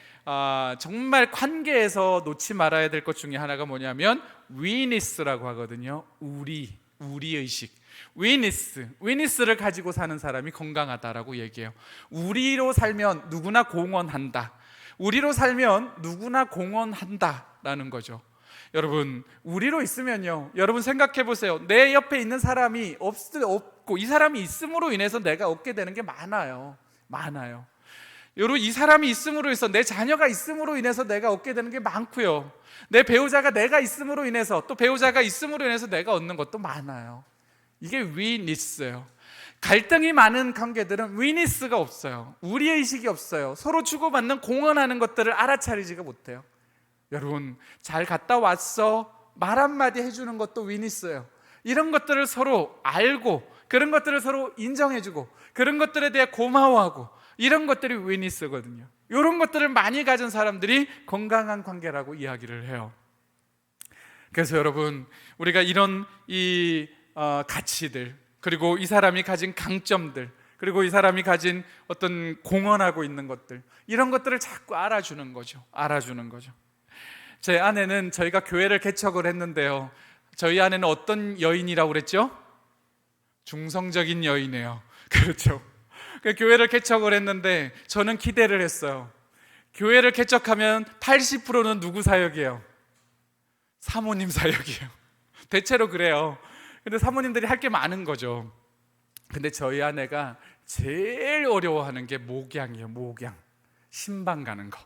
정말 관계에서 놓지 말아야 될 것 중에 하나가 뭐냐면 위니스라고 하거든요. 우리의식. 위니스를 가지고 사는 사람이 건강하다라고 얘기해요. 우리로 살면 누구나 공헌한다. 우리로 살면 누구나 공헌한다라는 거죠. 여러분, 우리로 있으면요, 여러분 생각해 보세요. 내 옆에 있는 사람이 없고 이 사람이 있음으로 인해서 내가 얻게 되는 게 많아요. 여러분, 이 사람이 있음으로 해서, 내 자녀가 있음으로 인해서 내가 얻게 되는 게 많고요, 내 배우자가 내가 있음으로 인해서, 또 배우자가 있음으로 인해서 내가 얻는 것도 많아요. 이게 위니스예요. 갈등이 많은 관계들은 위니스가 없어요. 우리의식이 없어요. 서로 주고받는 공헌하는 것들을 알아차리지가 못해요. 여러분, 잘 갔다 왔어 말 한마디 해주는 것도 위니스예요. 이런 것들을 서로 알고, 그런 것들을 서로 인정해주고, 그런 것들에 대해 고마워하고, 이런 것들이 위니스거든요. 이런 것들을 많이 가진 사람들이 건강한 관계라고 이야기를 해요. 그래서 여러분, 우리가 이런 가치들, 그리고 이 사람이 가진 강점들, 그리고 이 사람이 가진 어떤 공헌하고 있는 것들, 이런 것들을 자꾸 알아주는 거죠. 제 아내는, 저희가 교회를 개척을 했는데요, 저희 아내는 어떤 여인이라고 그랬죠? 중성적인 여인이에요. 그렇죠. 교회를 개척을 했는데 저는 기대를 했어요. 교회를 개척하면 80%는 누구 사역이에요? 사모님 사역이에요. 대체로 그래요. 근데 사모님들이 할 게 많은 거죠. 근데 저희 아내가 제일 어려워하는 게 목양이에요. 목양, 신방 가는 거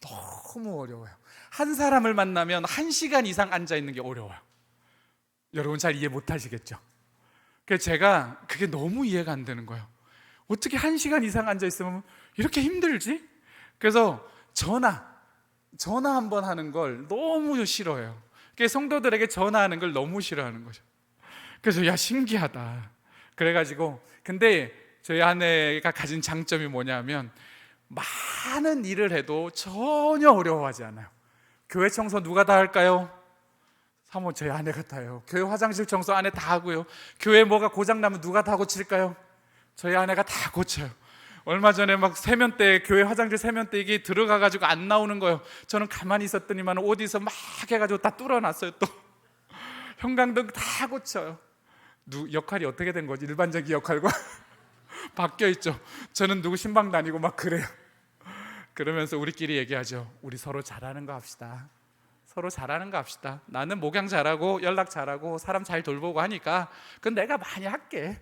너무 어려워요. 한 사람을 만나면 1시간 이상 앉아있는 게 어려워요. 여러분 잘 이해 못 하시겠죠? 그래서 제가 그게 너무 이해가 안 되는 거예요. 어떻게 1시간 이상 앉아있으면 이렇게 힘들지? 그래서 전화 한번 하는 걸 너무 싫어해요. 성도들에게 전화하는 걸 너무 싫어하는 거죠. 그래서 야, 신기하다. 그래가지고, 근데 저희 아내가 가진 장점이 뭐냐면, 많은 일을 해도 전혀 어려워하지 않아요. 교회 청소 누가 다 할까요? 사모 저희 아내가 다 해요. 교회 화장실 청소 아내 다 하고요. 교회 뭐가 고장나면 누가 다 고칠까요? 저희 아내가 다 고쳐요. 얼마 전에 막 세면대, 교회 화장실 세면대 이게 들어가가지고 안 나오는 거예요. 저는 가만히 있었더니만 어디서 막 해가지고 다 뚫어놨어요. 또 형광등 다 고쳐요. 역할이 어떻게 된 거지? 일반적인 역할과 바뀌어 있죠. 저는 누구 신방 다니고 막 그래요. 그러면서 우리끼리 얘기하죠. 우리 서로 잘하는 거 합시다. 서로 잘하는 거 합시다. 나는 목양 잘하고 연락 잘하고 사람 잘 돌보고 하니까 그건 내가 많이 할게.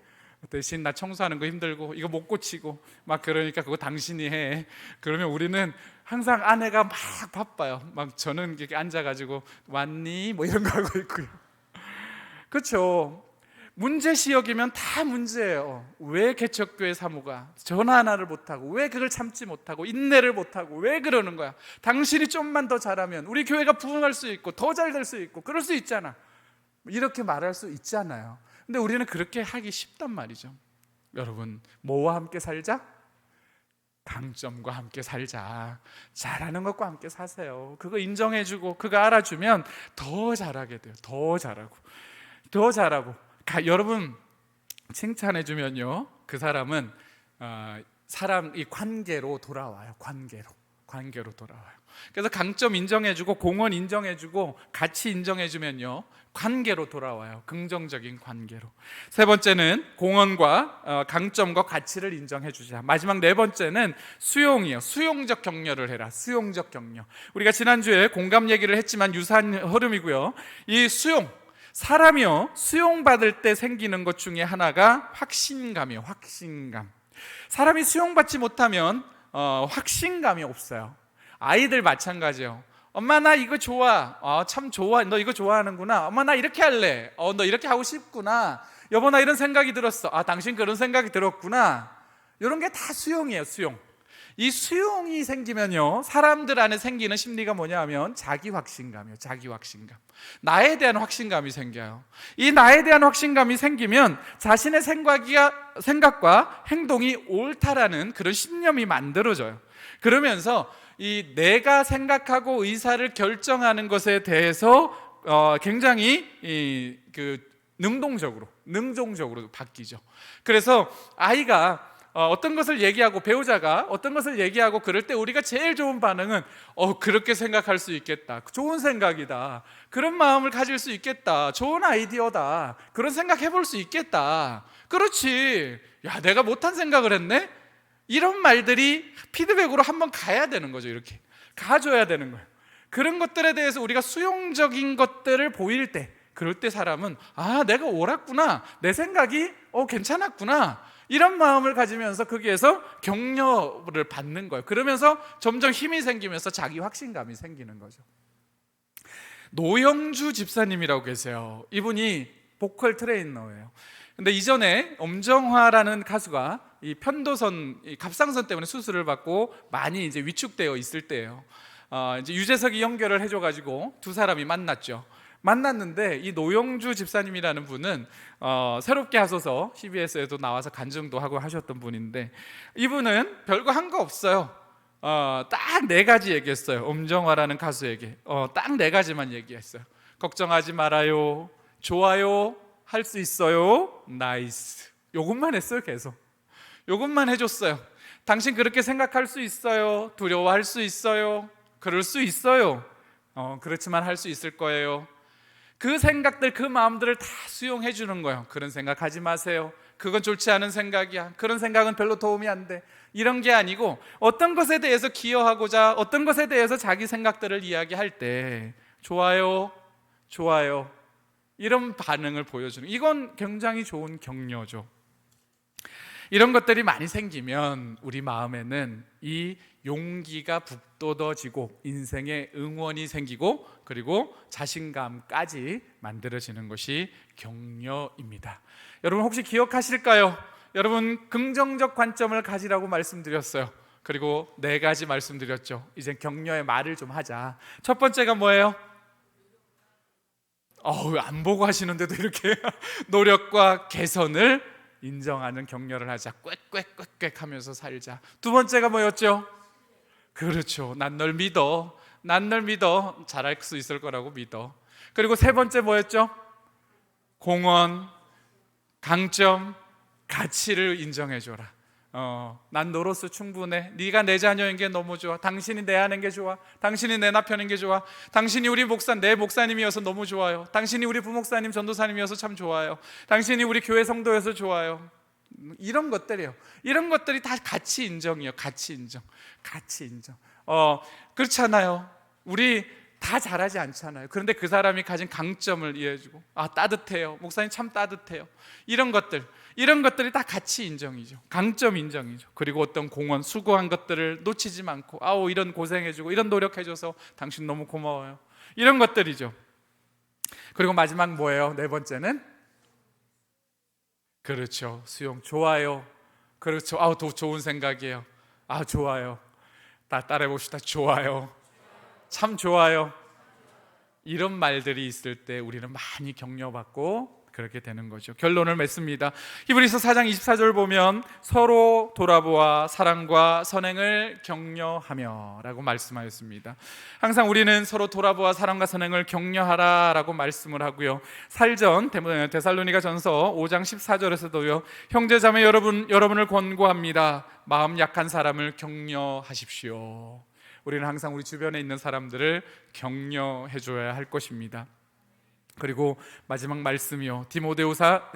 대신 나 청소하는 거 힘들고 이거 못 고치고 막 그러니까 그거 당신이 해. 그러면 우리는 항상 아내가 막 바빠요. 막 저는 이렇게 앉아가지고 왔니? 뭐 이런 거 하고 있고요. 그렇죠. 문제시역이면 다 문제예요. 왜 개척교회 사모가 전화 하나를 못하고, 왜 그걸 참지 못하고, 인내를 못하고, 왜 그러는 거야? 당신이 좀만 더 잘하면 우리 교회가 부흥할 수 있고 더 잘 될 수 있고 그럴 수 있잖아. 이렇게 말할 수 있잖아요. 근데 우리는 그렇게 하기 쉽단 말이죠. 여러분, 뭐와 함께 살자? 강점과 함께 살자. 잘하는 것과 함께 사세요. 그거 인정해주고 그거 알아주면 더 잘하게 돼요. 더 잘하고 여러분, 칭찬해주면요, 그 사람은 사람이 관계로 돌아와요. 관계로 돌아와요. 그래서 강점 인정해주고 공헌 인정해주고 가치 인정해주면요, 관계로 돌아와요. 긍정적인 관계로. 세 번째는 공헌과 강점과 가치를 인정해주자. 마지막 네 번째는 수용이에요. 수용적 격려를 해라. 수용적 격려. 우리가 지난주에 공감 얘기를 했지만 유사한 흐름이고요. 이 사람이요, 수용받을 때 생기는 것 중에 하나가 확신감이에요. 확신감. 사람이 수용받지 못하면 확신감이 없어요. 아이들 마찬가지예요. 엄마 나 이거 좋아. 참 좋아. 너 이거 좋아하는구나. 엄마 나 이렇게 할래. 너 이렇게 하고 싶구나. 여보 나 이런 생각이 들었어. 당신 그런 생각이 들었구나. 이런 게 다 수용이에요. 수용. 이 수용이 생기면요, 사람들 안에 생기는 심리가 뭐냐 하면 자기 확신감이에요. 자기 확신감. 나에 대한 확신감이 생겨요. 이 나에 대한 확신감이 생기면 자신의 생각과 행동이 옳다라는 그런 신념이 만들어져요. 그러면서 이 내가 생각하고 의사를 결정하는 것에 대해서 굉장히 능동적으로 바뀌죠. 그래서 아이가 어떤 것을 얘기하고, 배우자가 어떤 것을 얘기하고 그럴 때 우리가 제일 좋은 반응은 그렇게 생각할 수 있겠다, 좋은 생각이다, 그런 마음을 가질 수 있겠다, 좋은 아이디어다, 그런 생각 해볼 수 있겠다, 그렇지, 야 내가 못한 생각을 했네, 이런 말들이 피드백으로 한번 가야 되는 거죠. 이렇게 가줘야 되는 거예요. 그런 것들에 대해서 우리가 수용적인 것들을 보일 때, 그럴 때 사람은 내가 옳았구나, 내 생각이 괜찮았구나, 이런 마음을 가지면서 거기에서 격려를 받는 거예요. 그러면서 점점 힘이 생기면서 자기 확신감이 생기는 거죠. 노영주 집사님이라고 계세요. 이분이 보컬 트레이너예요. 근데 이전에 엄정화라는 가수가 이 편도선, 이 갑상선 때문에 수술을 받고 많이 이제 위축되어 있을 때예요. 이제 유재석이 연결을 해줘가지고 두 사람이 만났죠. 만났는데 이 노영주 집사님이라는 분은 새롭게 하소서 CBS에도 나와서 간증도 하고 하셨던 분인데, 이분은 별거 한 거 없어요. 딱 네 가지 얘기했어요. 엄정화라는 가수에게 딱 네 가지만 얘기했어요. 걱정하지 말아요, 좋아요, 할 수 있어요, 나이스. 요것만 했어요. 계속 요것만 해줬어요. 당신 그렇게 생각할 수 있어요, 두려워할 수 있어요, 그럴 수 있어요, 그렇지만 할 수 있을 거예요. 그 생각들, 그 마음들을 다 수용해 주는 거예요. 그런 생각하지 마세요, 그건 좋지 않은 생각이야, 그런 생각은 별로 도움이 안 돼, 이런 게 아니고 어떤 것에 대해서 기여하고자, 어떤 것에 대해서 자기 생각들을 이야기할 때 좋아요, 좋아요, 이런 반응을 보여주는, 이건 굉장히 좋은 격려죠. 이런 것들이 많이 생기면 우리 마음에는 이 용기가 북돋아지고 인생의 응원이 생기고 그리고 자신감까지 만들어지는 것이 격려입니다. 여러분 혹시 기억하실까요? 여러분 긍정적 관점을 가지라고 말씀드렸어요. 그리고 네 가지 말씀드렸죠. 이제 격려의 말을 좀 하자. 첫 번째가 뭐예요? 안 보고 하시는데도 이렇게 노력과 개선을 인정하는 격려를 하자. 꽥꽥꽥꽥 하면서 살자. 두 번째가 뭐였죠? 그렇죠. 난 널 믿어. 난 널 믿어. 잘할 수 있을 거라고 믿어. 그리고 세 번째 뭐였죠? 공헌, 강점, 가치를 인정해줘라. 난 너로서 충분해. 네가 내 자녀인 게 너무 좋아. 당신이 내 아는 게 좋아. 당신이 내 남편인 게 좋아. 당신이 우리 내 목사님이어서 너무 좋아요. 당신이 우리 부목사님, 전도사님이어서 참 좋아요. 당신이 우리 교회 성도여서 좋아요. 이런 것들이에요. 이런 것들이 다 가치 인정이에요. 가치 인정. 가치 인정. 그렇잖아요. 우리 다 잘하지 않잖아요. 그런데 그 사람이 가진 강점을 이해해주고, 따뜻해요, 목사님 참 따뜻해요, 이런 것들이 다 가치 인정이죠. 강점 인정이죠. 그리고 어떤 공헌, 수고한 것들을 놓치지 않고, 이런 고생해주고 이런 노력해줘서 당신 너무 고마워요, 이런 것들이죠. 그리고 마지막 뭐예요? 네 번째는 그렇죠, 수용. 좋아요. 그렇죠. 더 좋은 생각이에요. 좋아요. 따라해 봅시다. 좋아요. 참 좋아요. 이런 말들이 있을 때 우리는 많이 격려받고 그렇게 되는 거죠. 결론을 맺습니다. 히브리서 4장 24절 보면 서로 돌아보아 사랑과 선행을 격려하며 라고 말씀하였습니다. 항상 우리는 서로 돌아보아 사랑과 선행을 격려하라 라고 말씀을 하고요. 살전 데살로니가 전서 5장 14절에서도요, 형제자매 여러분을 권고합니다. 마음 약한 사람을 격려하십시오. 우리는 항상 우리 주변에 있는 사람들을 격려해 줘야 할 것입니다. 그리고 마지막 말씀이요, 디모데후서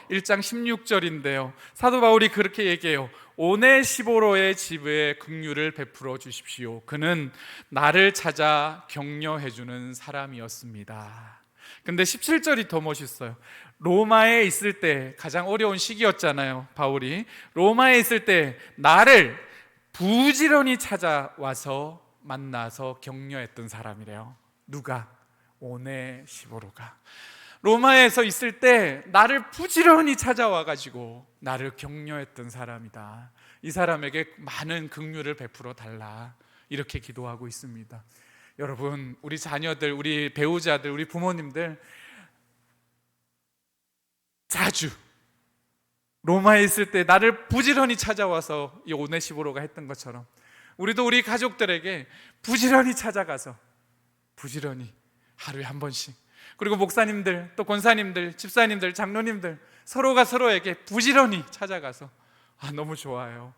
1장 16절인데요 사도 바울이 그렇게 얘기해요. 오네시보로의 집에 긍휼을 베풀어 주십시오. 그는 나를 찾아 격려해 주는 사람이었습니다. 근데 17절이 더 멋있어요. 로마에 있을 때 가장 어려운 시기였잖아요. 바울이 로마에 있을 때 나를 부지런히 찾아와서 만나서 격려했던 사람이래요. 누가? 오네시보로가. 로마에서 있을 때 나를 부지런히 찾아와가지고 나를 격려했던 사람이다. 이 사람에게 많은 긍휼을 베풀어 달라. 이렇게 기도하고 있습니다. 여러분, 우리 자녀들, 우리 배우자들, 우리 부모님들 자주 로마에 있을 때 나를 부지런히 찾아와서 이 오네시보로가 했던 것처럼 우리도 우리 가족들에게 부지런히 찾아가서 부지런히 하루에 한 번씩, 그리고 목사님들, 또 권사님들, 집사님들, 장로님들 서로가 서로에게 부지런히 찾아가서 너무 좋아요,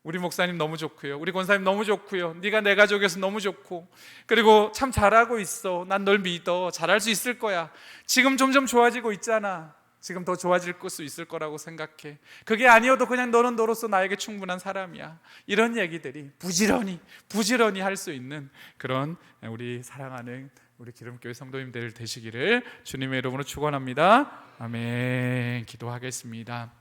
우리 목사님 너무 좋고요, 우리 권사님 너무 좋고요, 네가 내 가족에서 너무 좋고, 그리고 참 잘하고 있어, 난 널 믿어, 잘할 수 있을 거야, 지금 점점 좋아지고 있잖아, 지금 더 좋아질 수 있을 거라고 생각해, 그게 아니어도 그냥 너는 너로서 나에게 충분한 사람이야, 이런 얘기들이 부지런히 할 수 있는 그런 우리 사랑하는 우리 기름교회 성도님들 되시기를 주님의 이름으로 축원합니다. 아멘. 기도하겠습니다.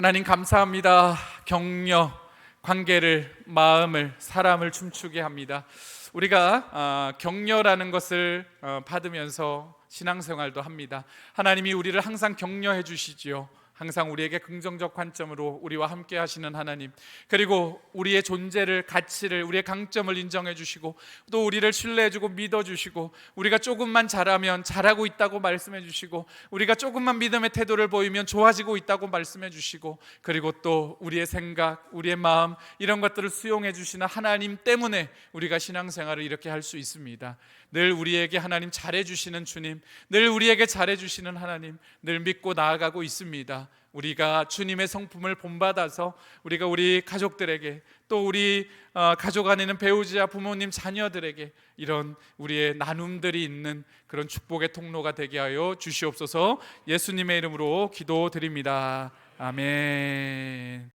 하나님 감사합니다. 격려, 관계를, 마음을, 사람을 춤추게 합니다. 우리가 격려라는 것을 받으면서 신앙생활도 합니다. 하나님이 우리를 항상 격려해 주시지요. 항상 우리에게 긍정적 관점으로 우리와 함께 하시는 하나님, 그리고 우리의 존재를, 가치를, 우리의 강점을 인정해 주시고 또 우리를 신뢰해 주고 믿어 주시고, 우리가 조금만 잘하면 잘하고 있다고 말씀해 주시고, 우리가 조금만 믿음의 태도를 보이면 좋아지고 있다고 말씀해 주시고, 그리고 또 우리의 생각, 우리의 마음, 이런 것들을 수용해 주시는 하나님 때문에 우리가 신앙생활을 이렇게 할 수 있습니다. 늘 우리에게 하나님 잘해 주시는 주님, 늘 우리에게 잘해 주시는 하나님, 늘 믿고 나아가고 있습니다. 우리가 주님의 성품을 본받아서 우리가 우리 가족들에게, 또 우리 가족 안에 있는 배우자, 부모님, 자녀들에게 이런 우리의 나눔들이 있는 그런 축복의 통로가 되게 하여 주시옵소서. 예수님의 이름으로 기도드립니다. 아멘.